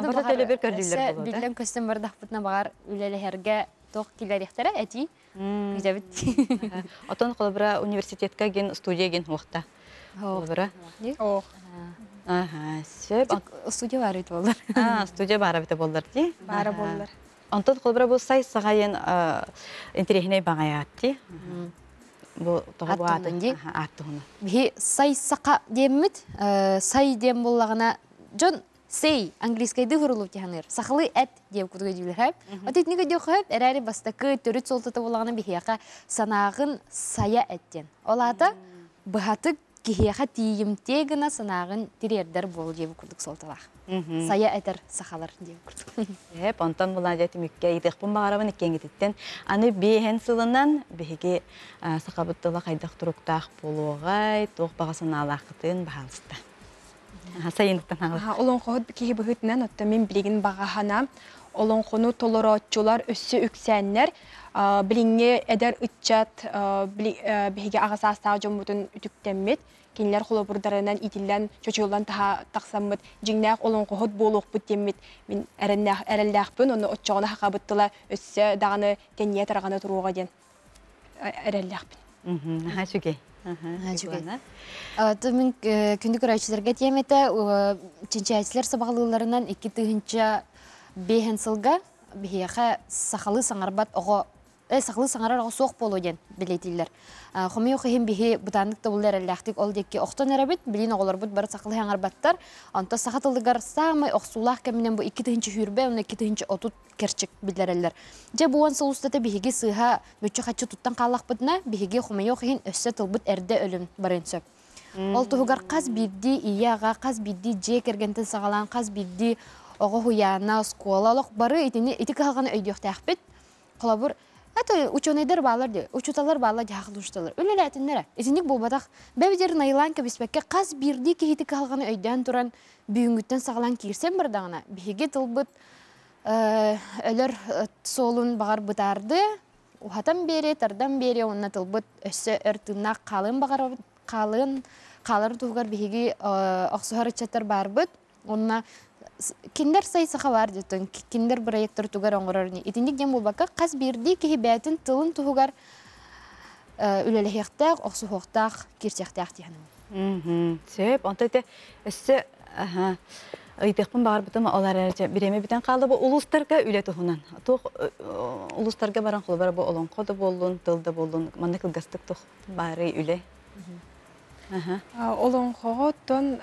Бұрда төлі бір көрділер болады. Білден көстен бардақ бұтына бағар үлелерге тоқ келеректері әти. Отон қолыбыра университетка ген студия ген уақта. Қолыбыра. Студия бар өйті болдар. Студия бары біті болдар де? Бары болдар. Онтон қолыбыра бұл сай сағайын интерехіней бағаятты. Бұл тоғы бұл аттығыны. Бі сай сақа демміт, сай дем болағына жон сей английскайды ғырылу тиханыр. Сақылы әт деп күдігі дейлер әп. Отетінігі де қойып, әрәрі бастақы төріт солтыты болағына бігеяқа санағын сая әттен. Олады бұғатық кихеха тиімтегіна санағын тирердер бол деп күрдік солтылақ. Сая әтір сақалар деп күрдік. Онтан бұлан жәті мүкке идіқпін бағарабын еккенгететтен. Аны бейхен сылынан бейге сақабыттыла қайдақ тұрықтақ болуғай, тоқ бағасын алақытын бағалысты. Сайындықтан ағылы. Олон қоғыт кейі бұғытынан отты мен білеген бағахана, олон қону толыротчулар өссі үксәнлер, біліңе әдер үтчат бейге ағаса астағы жомбутын үтіктенмет, кенілер қолы бұрдарынан итілден чөчілден тақсаммыт, жеңнәқ олон қоғыт болуқ бұттеммет, мен әрәлләқпін, оны отчағына хақабыттыла өссі дағаны тәние тарағаны тұруға ден әрәлләқпін. Жүге. Мен күнді көрәйшілерге теметі, чинчайсілер сабағылыларынан 2-тігінші бейхен сылға бейхеға сақалы саңарбат оғы сақалы саңарар оғы соқ болу ден білетілер. Хомей оқиын бейхе бұтандықта бұл әрәләқтік ол декке оқтан әрәбет, білін оғылар бұд бары сақалы хаңарбаттар. Анта сақатылдығар самай оқсулақ кәмінен бұл 2-тігінші хүрбе, оны 2-тігінші отут керчик білдерелер. Же буан сылустаты бейхеге сыға бөтчі қатшы тұттан қалақ бұдына, бейхеге хомей оқиын өссі тылбыт әрді өлім барын сөп. Ол тұғығар қаз бірді ияға, қаз бірді же кергентін сағалан, қаз бірді оғы хуяна, сколалық бары ити қалғаны өйдіоқты әқпет. Қолабыр, әті ученайдар бағалар де, учуталар бағалар де ақыл ұшталар. Өлі әтіндері. Итіндік бұл батақ, бәбедерін айылан көбіспәкке қаз бірді кейті қалғаны өйден тұран бүйінгіттен сағалан кирсен бірдағына. Бейге тылбыт өлір солын бағар бұтарды, ұхатан бері, тардан бері, онына тылбыт өсі өртінақ қалын бағар қаларын тұғығар бейге ақсуғар үтчаттар бар бұд. Онына киндер сайсаға бар дейтін, киндер проекттар тұғар оңғырарыны. Етіндік дем бұл баққа қаз берді кейі бәтін тылын тұғығар үлеліхектақ, ақсуғықтақ, керсектақ дейінім. Сөп, онта өте өсі ұйтықпын бағар бұтым олар әрі біреме бітен қалды бұл ұлыстарға үлі тұғынан. Ұлыстарға баран қолы бар бұл олың қоды болуын, тылды болуын, маңны кілгастық тұқ бары үлі. Олон қоғыттың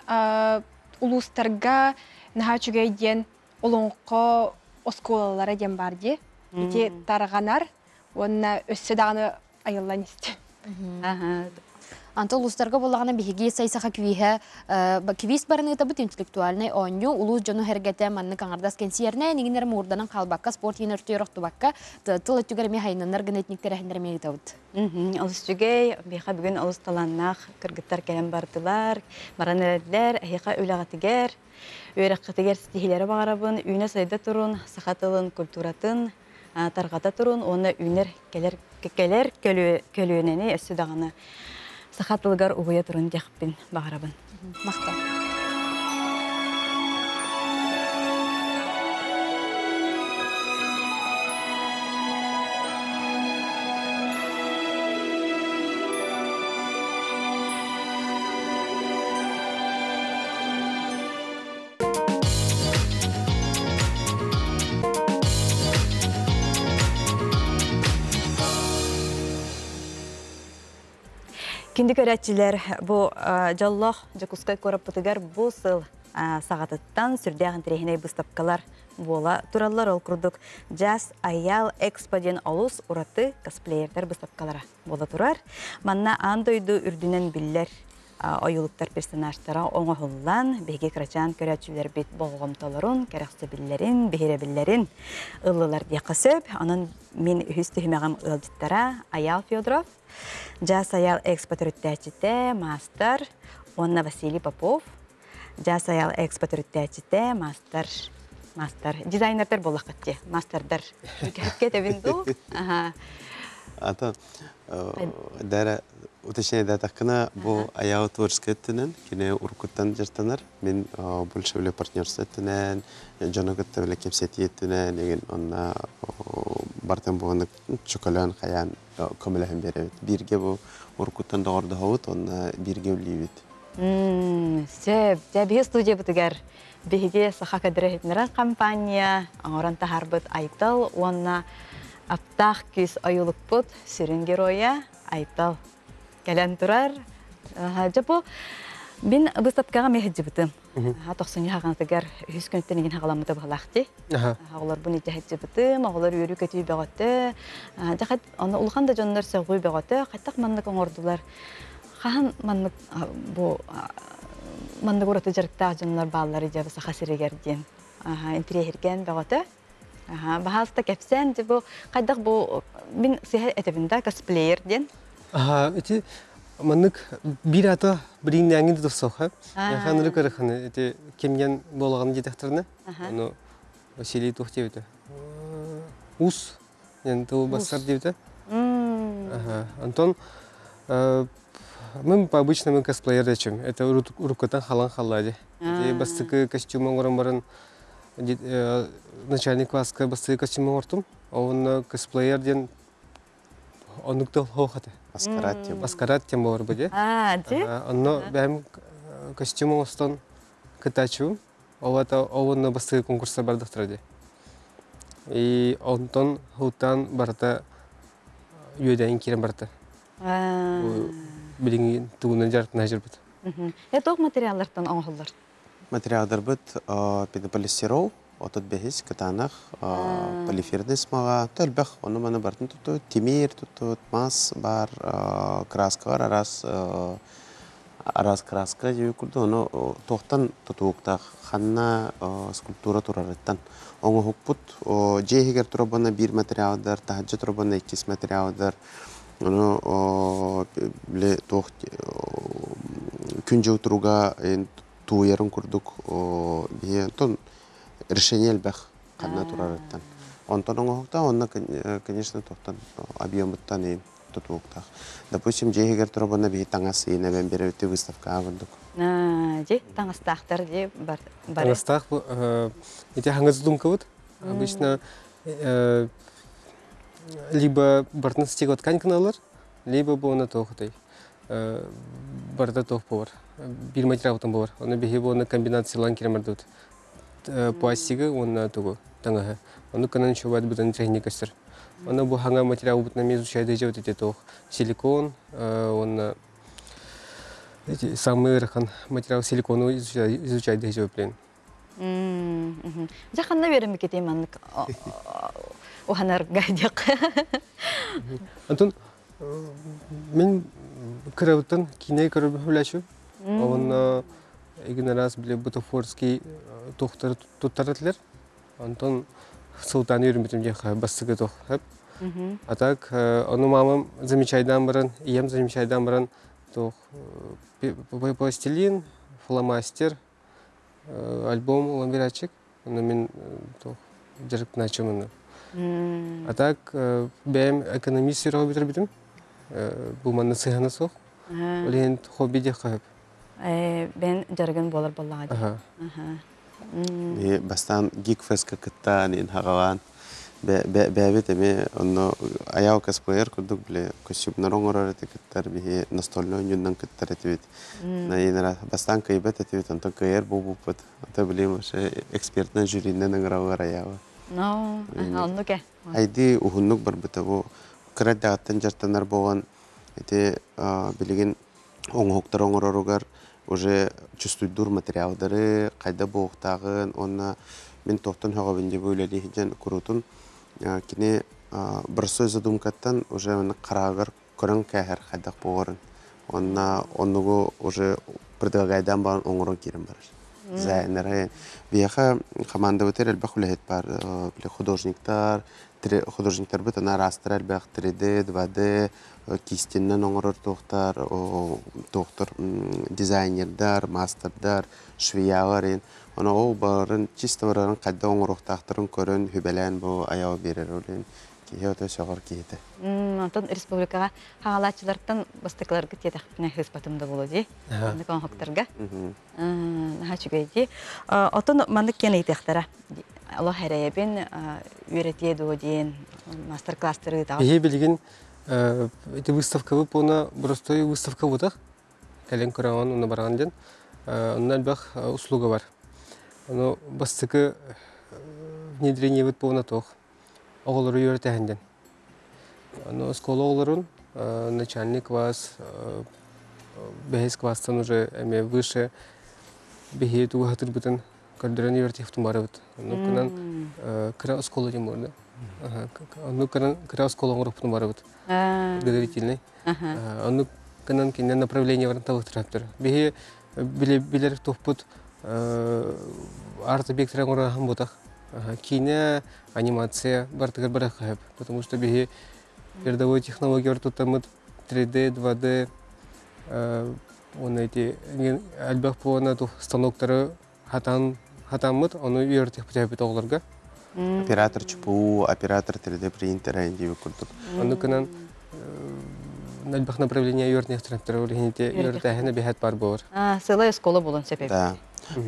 ұлыстарға наға чүгейден олонқо осколалары ден бар де. Ете тарғанар, онына өссі дағаны айылан есті. Анты ұлыстарға болағына бігеге сайсаға квиз барыны табыт интеллектуальный оңю, ұлыс жону әргеті манны қаңардас кенсиеріне, негінер мұғырданын қалбаққа, спорт ең өрті өріқті баққа, тыл өттігерме хайнанар гынетниктер әхіндерме етауыд. Ұлыс жүгей, бейқа бүгін ұлыс таланнақ, кіргіттар кәлем бардылар, баран әрәділер, әйқа өліғатығер, өріққатығер стихилері бағарабын, үйіне сайда тұрын, сақатылын, культуратын, тарғата тұрын, оны үйнер келер көлуінені өссі дағаны. Сақатылығар ұғыя тұрын дияқпен бағарабын. Мақта. Кинди көрәтчилер бу жаллах жакускай кораппытыгар бу сыл сағатыттан сүрдәғын тирехиней быстапкалар бола тураллар ол курдук Jazz Аял Эксподен олус ураты косплеердер быстапкалара бола турар. Манна андойду үрдүнен биллер ойылыктар персонажтара оңохуллан беге крачан көрәтчилер бит болгомтолорун, керексе биллерин, бехере биллерин ыллылар дияқасып, анын мен хүстүхімеғам ылдыттара Аял Федоров, Jazz Аял Экспотрүттәчите, мастер, онна Василий Попов, Jazz Аял Экспотрүттәчите, мастер, дизайнердер болақатте, мастердер. Кәтке бинду. Ата, дәрі уточнение датақына бұл аяғы творческая өттінен, кене ұрқыттан жыртанар. Мен больше біле партнерство өттінен, жаны күтті біле кепсеті өттінен, еген онна бартын болғаны чоколян қаян көміліхін беребет. Бірге бұл ұрқыттан доғырды хауыт, онна бірге үлейбет. Сөп, жәбіге студия бұтығар. Беге саха кадыры компания, аңыран тахарбыт айтал, онна аптақ күз айылық бұд, сүрін героя, айтал. Кәлән тұрар. Жапу, мен бұстапқаға мехеджі бұтым. Тоқсыны хағанатығар үз күнттен еген хағаламыды бұғалақты. Ағылар бұны жәхеджі бұтым, ағылар үйрі көтүй бәғаты. Жақат, оны ұлған да жонлар сөғүй бәғаты. Қайттақ маннық оңырдылар. Қаған маннық ұраты жарықтақ жонлар бағалары жабы сақа сірегерден. Интерьерген бәғаты. Бағалыста кәпсен, қайдақ бұл мен сыйға әтебінде косплеерден. Эти маннык бир ата бирин яңгы дурсоха. Яханры көрөхне эти кемген болган жетектерне. Аны Василий Тухтевите. Ус, янту басар девите. Антон мы обычно косплеер речем. Это рукотан халан халади. Эти бастык костюмы горан начальник класска бастык костюмы ортум. Он косплеер ден онуктал хохате. Маскарад тем бар bude. Онно бәм костюмы остан кытачу. Олата овонна басты конкурста бардыктырды. И онтон хутан барта юйдан кирен барта. Билин тугунан жартына жүрбүт. Ток материаллардан оңголлар. Материалдар бит педополистирол, отот бехис катанах, полифердис мага, төлбөх, оны мана бартын туту, тимир туту, мас бар, краска бар, арас краска жеу күрді, оны тоқтан тутуықтақ, ханна скульптура турарыттан. Оңы хукпут, жейхегер турабана бир материалдар, тахаджа турабана иккис материалдар, оны күнжеу туруга туйерін күрдік, решение әлбәқ қанна турарыттан. Онтан оңы хукта, онна, конечно, тоқтан объемыттан ең тутуықтақ. Допустим, жейхегер турабана бейі таңас ең әбен береуті выставка авындық. Же, таңастақтар же бар. Таңастақ, эти хангазудумка вот, обычно либо бартын стегот ткань каналар, либо буына тоқытай. Барда тоқ повар. Бир материал там повар. Оны беге буына комбинация ланкермар дут. Пластигі, оны тоғы, таңаға. Оны канан шубады бұдан техникастыр. Оны бұл ханга материал бұтынан изучайды же вот эти тоқ. Силикон, оны самый рахан материал силикону изучайды же өплен. Жақанна беремі кетейм анық оғанар ғайдек. Антон, мен көрәуіттен киней көріп үләші. Оны егін раз біле бутафорский тоқтары тұттарытылар. Антон сылтан үйрімбетім деқа бастығы тоқ. А так, оны мамам замечайдан баран, ием замечайдан баран тоқ пластилин, фломастер, альбом ламбирачек. Оны мен тоқ жарық начымын. А так, бәйім экономист сүйрағы бітір бітім. Бұл манны сыйғаны соқ. Олеген хобби де қағып. Бән жарығын болар болаға. Бастан гикфеска кыттан ин хағалан. Бәбет әме аяу косплеер күрдік біле костюмнар оңырар әті кіттар бейі настольный ойыннан кіттар әті бет. Бастан кайбет әті бет, онта кайер бұл бұппыт. Онта білем, экспертнан жюриннен ыңырауғар аяуы. Онны ке? Айды ұғынлық бар бұты. Күрәт дағаттан жартанар болған әті білеген оңоқтар оңороругар уже чувствуйдур материалдары кайда боқтағын, онна мен тоқтан хоғабынде бөйләді хиджан күрутун кіне бір сөз задумкаттан уже қарағыр көрін кәхір қайдақ боғырын. Оннугу уже предлагайдан барын оңорон керін барыр. Зайнары бияха команда өтер әлбәқ үләхет бар. Художниктар бөт ана растыр әлбәқ 3D, 2D, кистеннен оңорор тоқтар дизайнердар, мастердар, швеялар. Ona o barın çiste barın kadda oңуруктактарын көрөн хүбелен бу аял берер олен кийөтө согор кийди. Антон республикага хагалачылардан бастыкларга тетахтына хызбатымда болоди. Аны конхоктарга. Хачугайди. Антон мандык кене итехтара. Аллах хәрәбен үйрәтә доден мастер-класстары да. Бие билген эти выставка бу она просто выставка бутак. Кален көрәгән уны барган ден. Оннан бах услуга бар. Оно бастыкы внедрение бит полна тох. Оголору йөртәһендән. Оно школа оголорун начальный класс, бәһис класстан уже эме выше бихе ту хатыр бутын кадрын йөртәһ тумарыбыт. Оно кынан кыра школа деморда. Оно кынан кыра школа групп тумарыбыт. Доверительный. Оно кынан кинен направление варан тавыктыраптыр. Бихе билер топпут арт-объекттер оңорахын ботақ. Кине, анимация бартыгар барахайып. Потому что беге передовой технологиялар тутамыд 3D, 2D, он эти альбах полона станоктары хатамыд, он үйертех путяпит оғларға. Оператор ЧПУ, оператор 3D принтера индивы курдук. Он кынан альбах направление үйертех тренттері олегенете үйертехіне бехет бар болар. Сылай школа болын сәпеп. Да.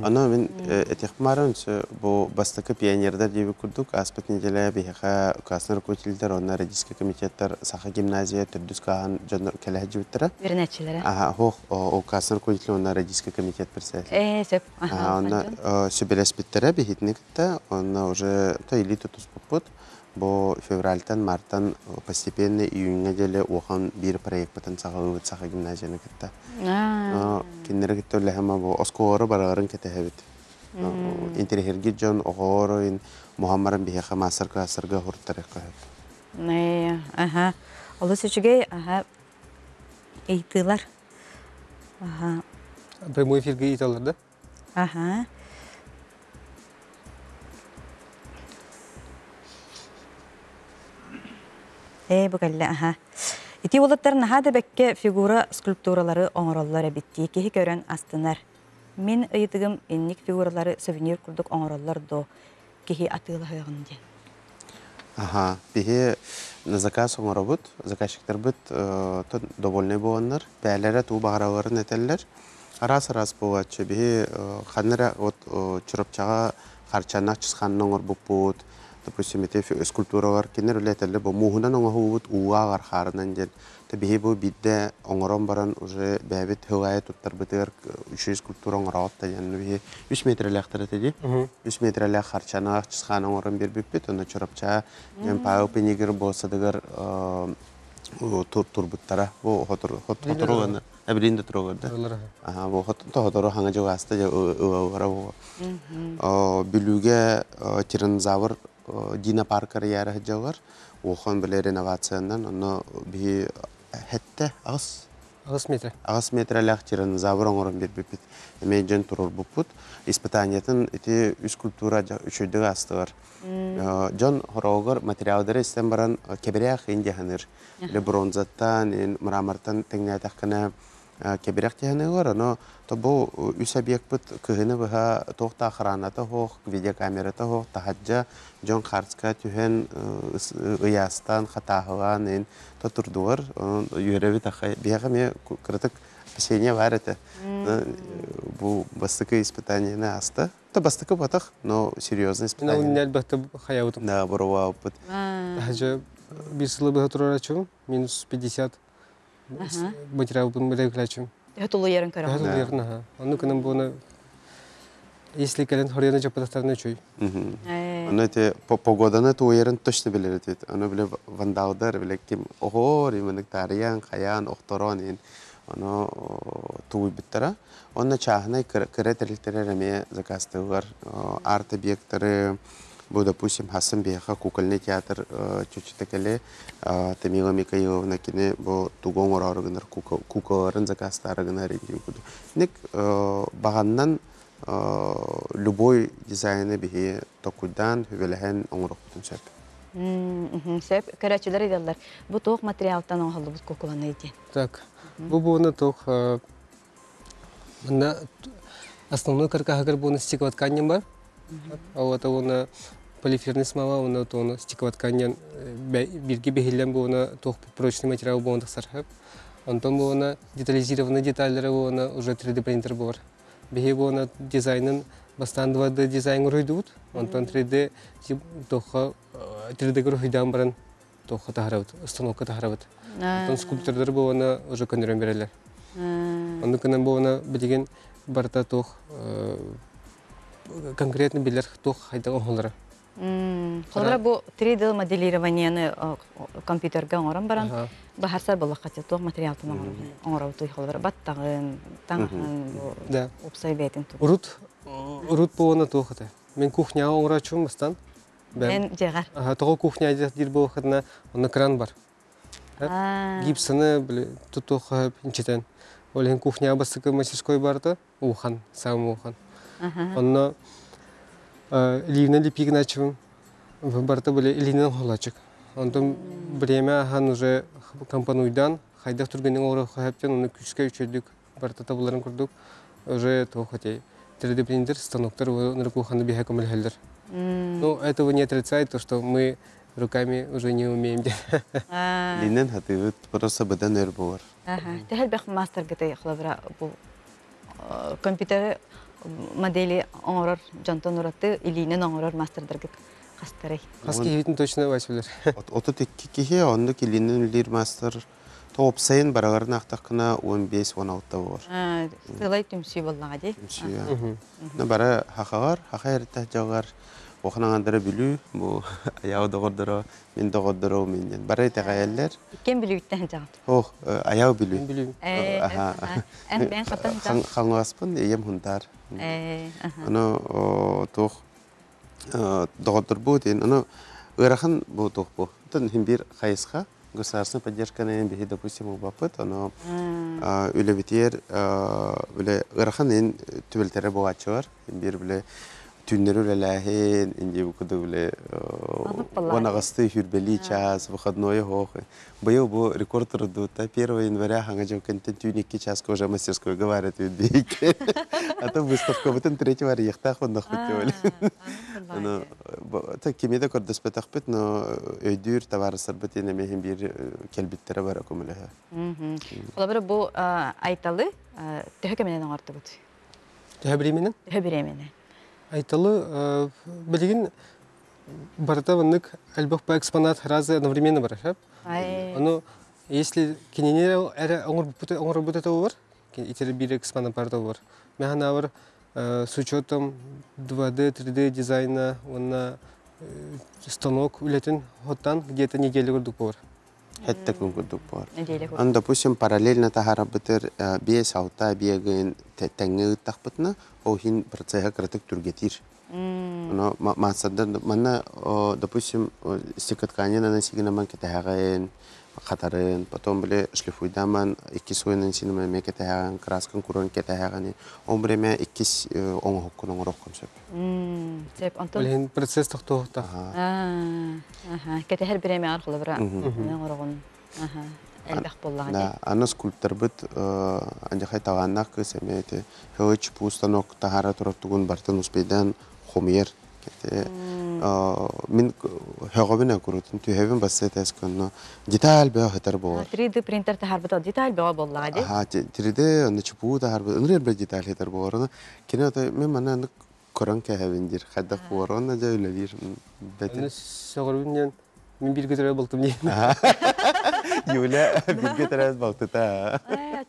Ана мен этихмарын бу бастыкы пионердар диби курдук, аспет неделя бихаха классный руководителдер, онна родительский комитеттер, саха гимназия, түрдүскахан жонор келеһи биттера. Вернәчеләре. Хох, о классный руководитель, онна родительский комитет председатель. Сеп. Онна сөбелес биттера бихитникте, онна уже то элиту туспупут. Бо февральтан, марттан постепенно июньга деле охан бир проект потен саха гимназияны китте. Киннере китте лехема бо оскоору барарын кетехебит. Интерхерги жон огоро Мухаммаран бихеха мастер-классырга хурттарекка. Олы сөчүгей эйтылар. Прямой эфирге эйталар да? Букалла, Ити улаттарын хада бәкке фигура скульптуралары оңороллар әбитти, кехи көрін астынар. Мен ыйытыгым энник фигуралары сувенир курдук оңороллар до кехи атыла хойғын ден. Бихи на заказ оңоробут, заказчиктар бит довольный боланнар, бәлері туу бағараларын әтеллер. Арас-арас болатчы, бихи ханнара чұрыпчаға қарчанақ чысқанын оңор бұппут, допустим, эти скульптуралар кинер үлетеле бу мухунан оңохубут уагар харынан ден. Табиһи бу бидде оңорон баран уже бәбит хылай туттар битер 3 скульптура оңорот та яны 3 метрлек таратыди. 3 метрлек харчана чысхан оңорон бербиппит, аны чорапча мен пау пенигер болса дагар турбуттара бу хотороганы абринде турогда. Бу хоторо ханга жагаста ора бу. Билүге тирензавр Дина Паркер яры хәҗәләр, охан белән реновацияннан, аны би хәтта аз метрлек тирензавр оңорын бит. Мен турыр бупут, испытаниятын эти скульптура үчөйдө астылар. Жон хорогор материалдары истен баран кеберек индиһаныр. Ле бронзаттан, мрамортан теңнәтәккәнә кеберек тәһәнәләр, но бу үс объект кыгыны баха тохта охраната хох, видеокамерата хох, тахаджа Джон Хартска түһен ыястан хатаһылан то турдуар, юреви тахай. Бияга критик опасения бар это. Бу бастыкы испытание на аста. То бастыкы батах, но серьезное испытание. Ну, нет, бахта хаяутым. Да, бурова опыт. Хажа бисылы бахта турачу, минус 50. Материал бун мелеклячу. Это лоерен кара. Это лоерен, ну канам бона. Если кален хорьяна жапатастарны чуй. Ну это погоданы то лоерен точно билет. Оно биле вандалдар биле ким огор, именно тариян, хаян, охторон. Оно туй биттара. Онна чахнай кыре терилтере реме заказтыгар арт объекторы. Бу, допустим, Хасан Беха, кукольный театр чуть-чуть Тамила Микаиловна кине, бу тугон орарыгынар, куколарын заказтарыгынар регион куду. Ник баганнан любой дизайны бихи токудан хүбелеген оңырық бүтін сөп. Сөп, көрәтшілер еділер. Бу тоқ материалтан оңғалы бұл куколаны екен. Так, бұны тоқ, основной каркахагар бұны стеклотканен бар. А вот оны полиферный смола, оны тоны стеклотканен бирги бехилен бұны тоқ прочный материал бұны сархап. Онтон бұны детализированный детальдері бұны уже 3D принтер бар. Бехи бұны дизайнын бастан 2D дизайн ұройдуыд. Онтон 3D тоққа 3D көрхүйдан баран тоққа тахарауыд, установка тахарауыд. Онтон скульптордары бұны уже көндірен берелер. Онды күнен бұны білеген барта тоқ конкретно билер тоқ хайдаған олары. Олара бұл 3D моделированияны компьютерге оңырын баран, бағарсар бұл қате тоқ материалтын оңырау тұй олары. Баттағын, таңғын, опсай бәйтін тұқ. Урут бұғына тоқыды. Мен кухняға оңыра чуым бастан. Мен жағар. Тоғы кухня дир бұғына оны кран бар. Гипсыны тұтуқы пинчетен. Олеген кухняға бастықы мастерской барды, ухан, сағым ухан. Онна ливна липигін ачывым, барда біле илинен холачык. Ондан біреме ахан уже компануйдан, хайдақ түргенен оғыры қойаптен, оны күшке үшедік, барда табыларын күрдік, уже тоқытей. 3D принтер, станоктар, оны куханы бейхе көмілхелдер. Ну, этого не отрицает, то, что мы руками уже не умеем. Линен хатывыт, просто бадан өр болар. Тәхіл бәқ мастер гітай қылабыра бұл компьютер модели оңырыр, жонтон ұраты, илинен оңырыр мастердер гіт қастырай. Қас кейбетін точно бәсілер. Оты текке кеге, онды келинен үлер мастер топ сайын барағарын ақтақына 15-16 болар. Сылай түмсүй болнаға дей? Түмсүй, бара хақағар, хақа әрітті жағар. Оқынағандары білу, бұл аяу доғырдыру, мен доғырдыру менен. Бары етеға әлілер. Кен білу үттен жағын? Оқ, аяу білу. Ән қаттан жағын? Қаңу аспын, ем хүндар. Оны тоқ доғырдыр бұл дейін. Оны ұйрақын бұл тоқ бұл. Тұн бір қайысқа, государственная поддержка на МБХ, допустим, у бапыт, оно үлебетер, ұйрақын түбілтері бұл атшылар, бір біле Тюннеру ләләхен, инде бұқыды біле онағасты хүрбелі час, выходное хоқы. Байыл бұл рекорд тұрды, 1 января хаңа жаукентен тюн 2 часқа уже мастерской говорят өйдейкі. Ата выставка бұтын 3 варияқтақ ондақ біті өлі. Кемеді көрдіс бәтақ біт, но өйдір таварысыр біт енемейін бір келбеттері бара көмілігі. Олабыры бұл айталы түхі кеменен оңарты бұд? Түхі біременен? Түхі біременен. Айталы, білеген барда ваннык әлбақ по экспонат разы одновременно бар, шап? Оно, если кененер оңыр бұта тауы бар, итері бір экспонат барда бар. Механа бар с учетом 2D, 3D дизайна, онна станок үлетін хоттан где-то неделю көрдік бар. Хәтті күн көрдік бар. Аны, допустим, параллельно тағара бұтыр 5-6 бегін тәңі ұттақ бұтына, ол хин процесса кратык түргетир. Мана, допустим, стекотканен анасигина ман кетәғайын, қатарын, потом біле шлифуйдаман 2 сойынан синема ме кетәғайын, краскан курон кетәғайын. Он біреме 2 оңы хоккын оңырық көмсөп. Олеген процесс тоқты. Кетәғір біреме арқылы бұра оңырығын әлбәқ боллаға. Аны скульптор бұд, андақай тағаннақ көсеме, хөөч пустанок тағара тұраттығын бартын ұспейдан хомер. Мен хөөғабына көретін түйхебін бассы тәскін деталь бәу хетар болар. 3D принтер тағар бұд, деталь бәу боллаға де? 3D чупу тағар бұд, ұныр әлбә деталь хетар болар. Кені мен мана көрін кәхәбіндер, қаддақ болар, оны да өлі бір. Сағырбінен мен бір көтірі болтым дейін. Юля, бір көтірі болты та.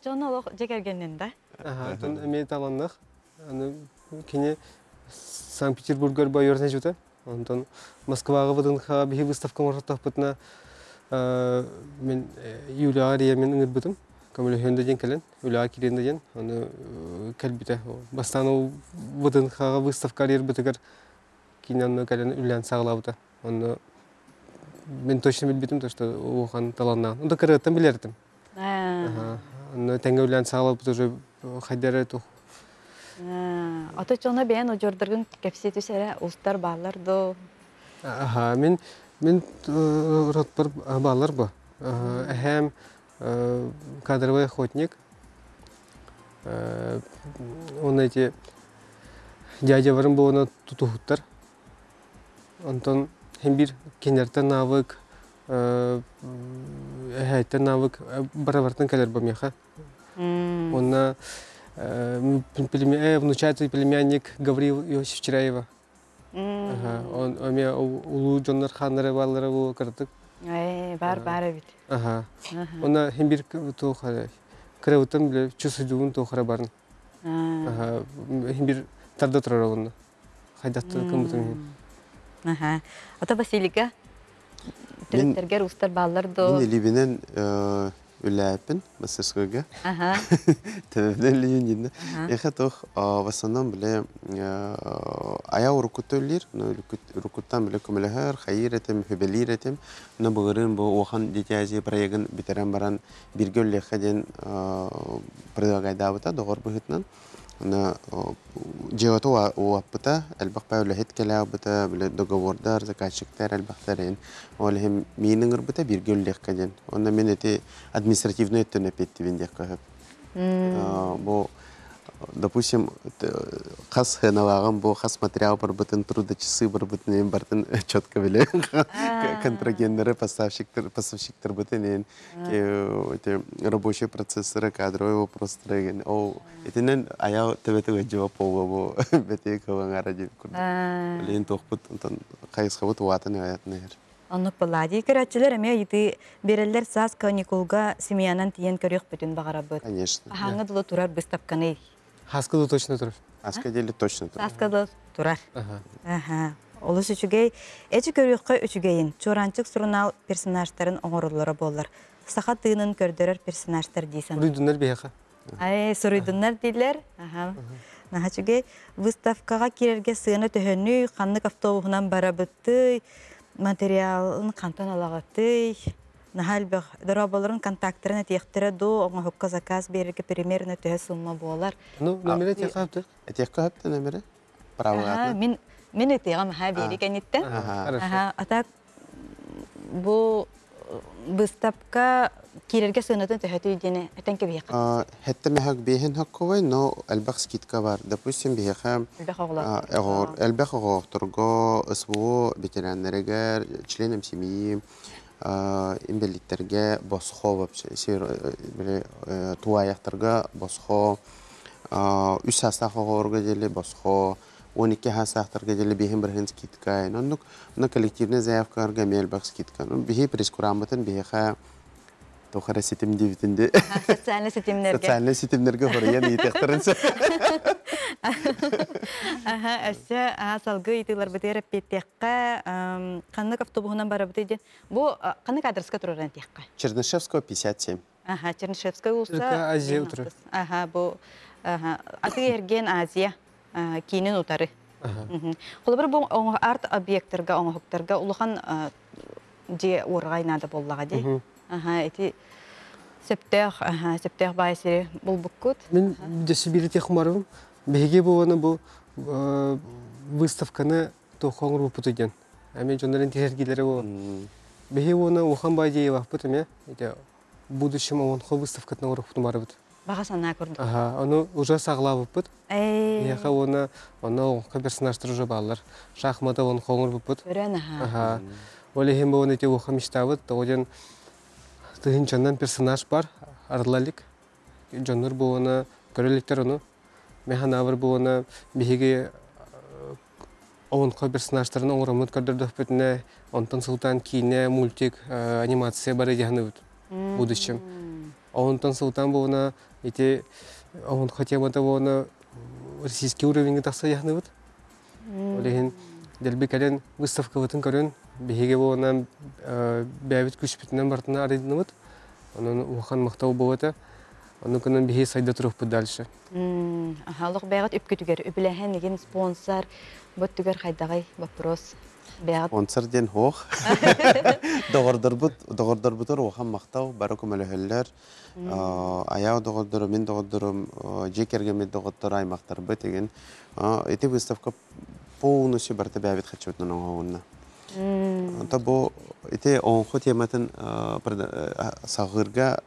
Жоны олық жекергеннен да? Мен таланнақ. Кені Санкт-Петербургар байырына жүті. Онтан Москваға бұдынға бейі выставка мұраттақ бұтына мен Юля Ария мен үңір бұдым. көмөлөһөндө ден келен, үлаа киренде ден, аны кәлбите. Бастан ол бұдын қаға выставка рер бітігір кейінен кәлен үлән сағылауды. Оны мен точно білбетім, то, что оған таланнан. Онда кіргіттен білердім. Оны тәңгі үлән сағылауды уже қайдары тұқ. Ата чоңна бәйін о жордырғын кәпсе түсәрі ұлыстар бағалар до? Мен ротпыр бағалар бұ. Әхәм кадровый охотник. Он эти дядя варым был на тутухуттар. Антон химбир кенерта навык, хайта навык баравартан калер бамеха. Он внучатый племянник Гаврил Иосиф Чираева. Он у меня улу Джоннар Ханнера Валлера был картык. Бар бит. Он химбир тухара. Креутам биле чусудуун тухара барын. Химбир тарда турар оны. Хайдатты кымбытын. Ата Василика түреттергер устар баллар до. Мен Ливинен үләпін мастерскойга. Тәбәбден Ливинен. Эха тох в основном биле ая урукуттөллер, урукуттан биле көмөлөһөр, хайыр этем, хөбелир этем. Уна бугырын бу охан детяжи проектын битерен баран биргөлле хаден предлагайдабыта догор быхытнан. Уна жевато уаппыта, әлбақ пәуләхет кәләбыта, биле договордар, заказчиктар әлбақтарын. Олхем минингер быта биргөлле хаден. Уна мен эти административный өттөн эпеттибин дек кахып. Бу допустим, хас хеналаган бу хас материал бар бытын трудочасы бар бытын бартын четко биле. Контрагенттер, поставщиктер бытын эти рабочие процессоры, кадровые вопросы. Этинен аял тебе жауап болбу бете каваңара деп курду. Лен тохпут онтон кайсыбыт ватын аятнер. Анны палади керәчләр әмә ите берәлләр саз каникулга семьянан тиен көрөк бүтүн багарабыт. Конечно. Хаңы дулы турар быстапканы. Хаскада точно турар. Хаскада точно турар. Хаскада турар. Олус үчүгей, эчи көрөккө үчүгейин чоранчык сурунал персонаждарын оңорулары боллар. Саха тыынын көрдөрөр персонаждар дейсен. Руйдуннар бияха. Соруйдуннар дейлер. Нахачугей выставкага кирерге сыыны төһөнү, каннык автобусунан барабытты. Материалын кантан алагаты, нахалбах дорабаларын контакттарын этехтере до оңа хокка заказ береге примерно төһө сумма болар. Ну, номер этехапты. Этехапты номер? Правильно. Мен этегам ха береге нитте. Атак бу выставка кирерге сыынатын төһөтү дене этенке бияка. Хетте мехак бехен хакковай, но албах скидка бар. Допустим, беха албах оғторго СВО ветераннерге, членам семьи, инвалидтерге босхо вообще, туаяқтарға босхо, үш састақ оғорға деле босхо, 12 хасақтарға деле бехен бірген скидка. Оны коллективный заявкаларға мелбақ скидка. Бехе прескурамбатын беха Тохара сетим дивитинде. Социальный сетимнерге. Социальный сетимнерге хориян етектерінсе. Әсі салғы етілер бітер әппеттеққа қанық автобусынан бары бітеден. Бұл қанық адресқа тұрырын теққа? Чернышевского 57. Чернышевского ұлса. Түркі Азия ұтыры. Бұл аты ерген Азия кейінен ұтары. Қолы бір бұл арт объекттарға, оңғықтарға ұлыған же орғайнады боллаға де. Эти септех байсери бул буккут. Мен десибири техмарым. Беге боланы бу выставканы тохоңур бупут экен. Мен жонларын тергилери бу. Беге оны охан байдей вакпыт эме. Будущем он хо выставкатына урукпут марыбыт. Багасана көрдүк. Аны уже саглабыппыт. Яка оны персонаждар уже баллар. Шахмата он хоңур бупут. Олехем бу оны те охан мечтабыт. Тогоден Тыгынчандан персонаж бар, арлалик. Жоннор буына көрөлүктөр ону. Механавр буына биһиги оңко персонаждарын оңромут көрдөрдөк бүтүнө, онтон султан кине, мультик, анимация бар дегенде в будущем. Онтон султан буына эти оңко темада буына российский уровень такса дегенде. Олеген делбекален выставка бутун көрөн. Биһиге буына бәбит күч бүтүнөн бартына арыдыныбыт. Онун ухан мактау болота. Оны кынан бихи сайда тұрып дальше. Халык бәгат үпкүтүгер, үбүләһен деген спонсор, боттугер хайдагай вопрос. Бәгат Спонсор ден хох. Догордорбутор охан мактау, бары көмөлөһөллөр. Аяу догордору, мен догордорум, жекерге догордор аймактар бит деген. Эти выставка полностью барта бәбит хачутнан оңуна. Anta bu ite onxu temатын сагырга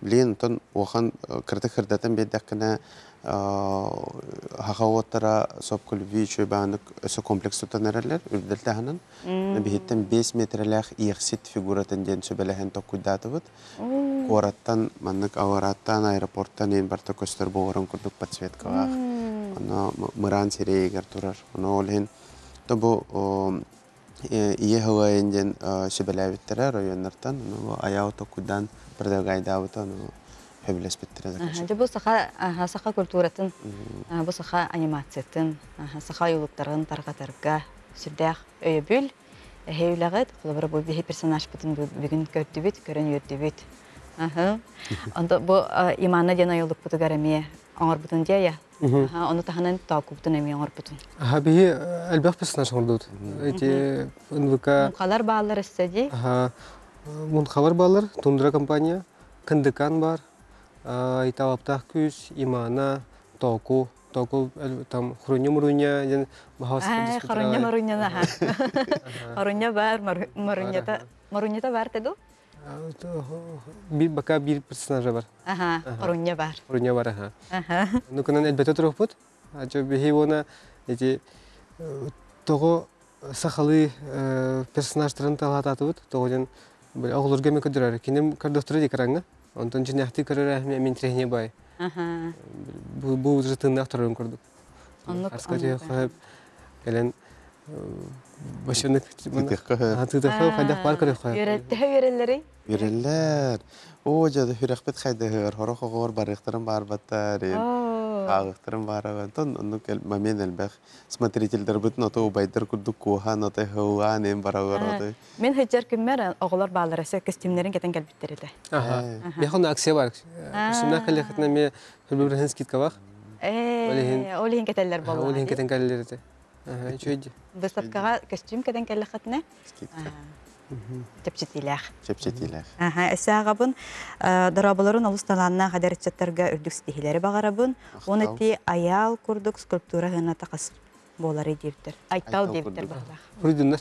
билен тон охан кырды кырдатын беддакына хахаваттара сопкулви чөбанык өсө комплекс тутанерлер үрдөлтәһенен бихиттен 5 метрлах ихсит фигуратын ден сөбеләһен токудатыбыт кораттан маннык авараттан аэропорттан ен барта көстөр боорун курдук подсветкага аны мыран серегер турар аны олен тобу ие хавайнден сөбеләбиттер районнардан аяу токудан продагайдабыт Хевлес биттере. Бу саха культуратын, бу саха анимациятын, саха юлуктарын таргатарга сүрдәк өйбүл, хевлагыт, кулабыр бу бихи персонаж бутун бүгүн көрдүбүт, көрөн йөрдүбүт. Анда бу иманна дена юлук буту гараме аңар бутун дия. Аны таханан такуптун эми аңар бутун. Бихи албак персонаж аңардут. Эти НВК. Калар баалар эстеди. Мун хабар баалар, Тундра компания, Кындыкан бар. Италаптах күз, имана, току, там хруня-мруня, ден бахаска дискутра. Хруня-мруня, хруня бар, марунята бар теду? Бака бир персонажа бар. Хруня бар. Хруня бар, Ну, кынан элбете туруппут, ачо бихи вона, эти того сахалы персонажтарын талататыбыт, того ден оғылырға мен көдірар, кенем кардофтыры декаранға. Онтон жинахты көрөр мен трехне бай. Бу уже тыннак турарын көрдүк. Аскати хап келен башыны тытыкка кайдак бар көрөк. Йөрелләри. Йөрелләр. О, жада хүрәхбет хайдыгыр, хорохогор барыктырын бар баттар. Агыктырын бар. Онтон кел момент элбек. Смотрительдер бутун ото байдар курдук кохан ото хауан эм барагыр. Мен хәҗәр кеммәр оглар балларысы костюмнарын кетен калбиттер иде. Бехон акция бар. Шунда калехтна ме хөлбүрен скидка бар. Олин кетелләр баллар. Олин кетен каллер иде. Чөйди. Выставкага костюм кетен калехтна. Скидка. Тепчетиләх. Әсәгабын дарабаларын алысталанна хәдәрчәттәргә үрдүк стихиләре багарабын. Оны ти аял курдук скульптура гына тақас болары диптер. Айтал диптер барлах. Урыдыннар.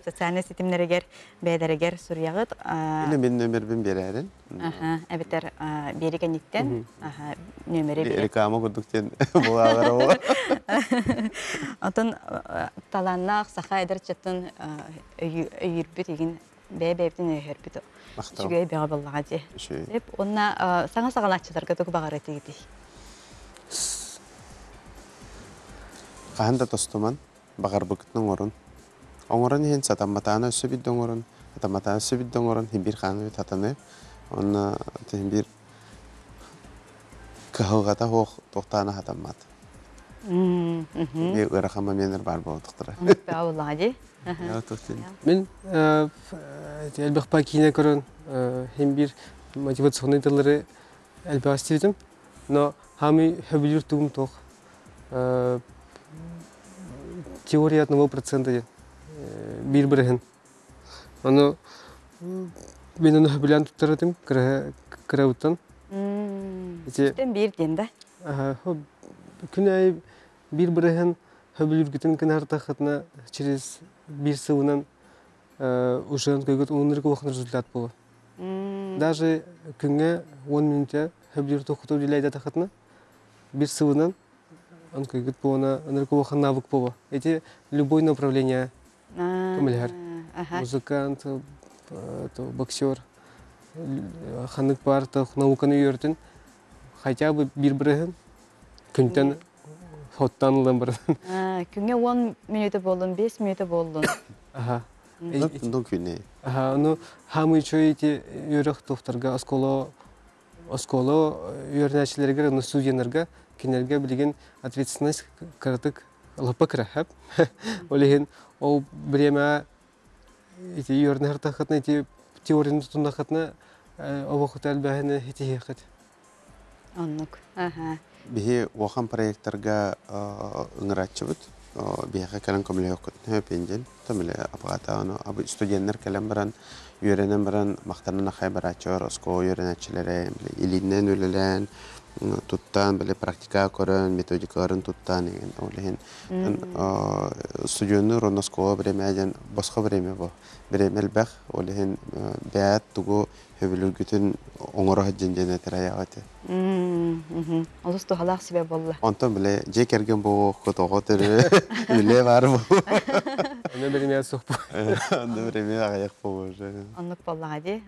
Социаль сетимнәргә бәйләргә сурягыт. Мен нөмербен берәрен. Әбетер берегәниттән. Нөмере бер. Реклама курдуктен булагар. Атын таланнак саха эдерчеттен өйүрбүт деген бәбәптен өйүрбүт. Шугай бәга буллага ди. Дип, онна саңа сагалачыларга ток багар этиги. Каханда тостуман багар быкытның орын. Оңорын хен сатаматана сөбидден орын, сатаматана сөбидден орын хибир ханы татаны. Онна хибир кахылгата хох токтана хатамат. Бе өрахама менер бар болдуктура. Баулади. Мен элбек пакине көрөн химбир мотивационный тылары элбек астидим. Но хами хөбүлүр тугум тох. Теория 1% бир-бирин. Аны мен аны хөбүлән туттырдым, кырауттан. Сен бир денде. Күнәй бир-бирин хөбүлүргүтүн кынартахатна через бир сылынан ушан көгөт унырга вакыт результат болот. Даже күнгө 10 минутта хөбүлүр токутуп дилейде тахатна бир сылынан он көгөт болона унырга вакыт навык болот. Эти любое направление. Музыкант, боксер, ханнык бар, науканы үйрөтүн. Хотя бы бир-бирин күнтен фоттанылдан бар. Күнгө 10 минуты болдун, 5 минуты болдун. Ну күнө. Ну хамы чөйти үйрөк токтарга осколо үйрөнөчүлөргө, ну студентлерге кинерге билген ответственность кырдык лапа крахап. Олеген о время эти үйрөнөр тахатны эти теорияны тунахатны обохутал бәһіне хитихекет. Оннук. Бихи охан проекттарга ыңыратчыбыт. Бихи калан көміле өккөтін өпенден. Томиле апағата оны. Абы студенттер калан баран, үйренен баран, мақтанына қай барачор, оско үйренетчілері, илиннен өлелен, туттан, практика көрін, методикаларын туттан, олеген. Студионны роноско біреме, босқа біреме бұл. Біремел бәқ, олеген бәт тугу хөбілігітін оңыры хаджен әтір аяғаты. Олыс тұғалақ себе болды. Онтан біле, жек әрген бұл құтоғы түрі үле бар бұл. Оны біреме сұқ бұл. Оны біреме ағаяқ бұл. Онлық боллаға де.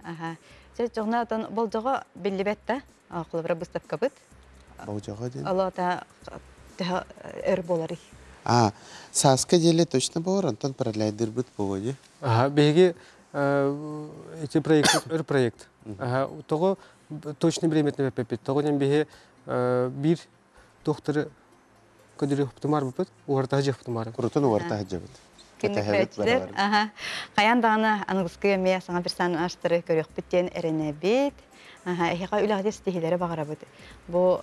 Жоғына бұл жоғы білі бәтті, құлыбыра бұстап қабыт. Бұл жоғы дейін? Олата өр болары. Саска деле точно был, Антон продлайдер будет поводе. Беги эти проекты, проект. Того точно время на пепет. Того не беги бир доктор, который оптимар будет, уартажи оптимар. Круто, но уартажи будет. Кинекретчилер, каян дана английский мия саңа бір сан аштыры көрек біттен әріне бет. Эхиға үләғде стихилері бағара бұд. Бұл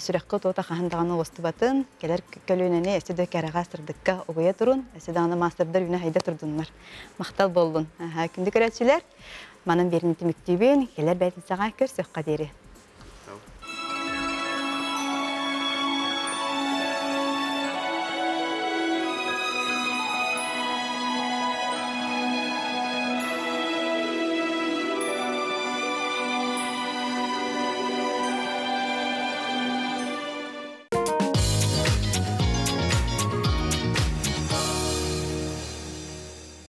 сүреккі тота қағандағаны осты батын, келер көлінені әседі кәріға сырдыққа оғыя тұрын, әседағаны мастердар үйіне хайда тұрдыңлар. Мақтал болдың. Күнді көретшілер, манын берін түміктейбен, келер бәйтін саға көрсіққа дері.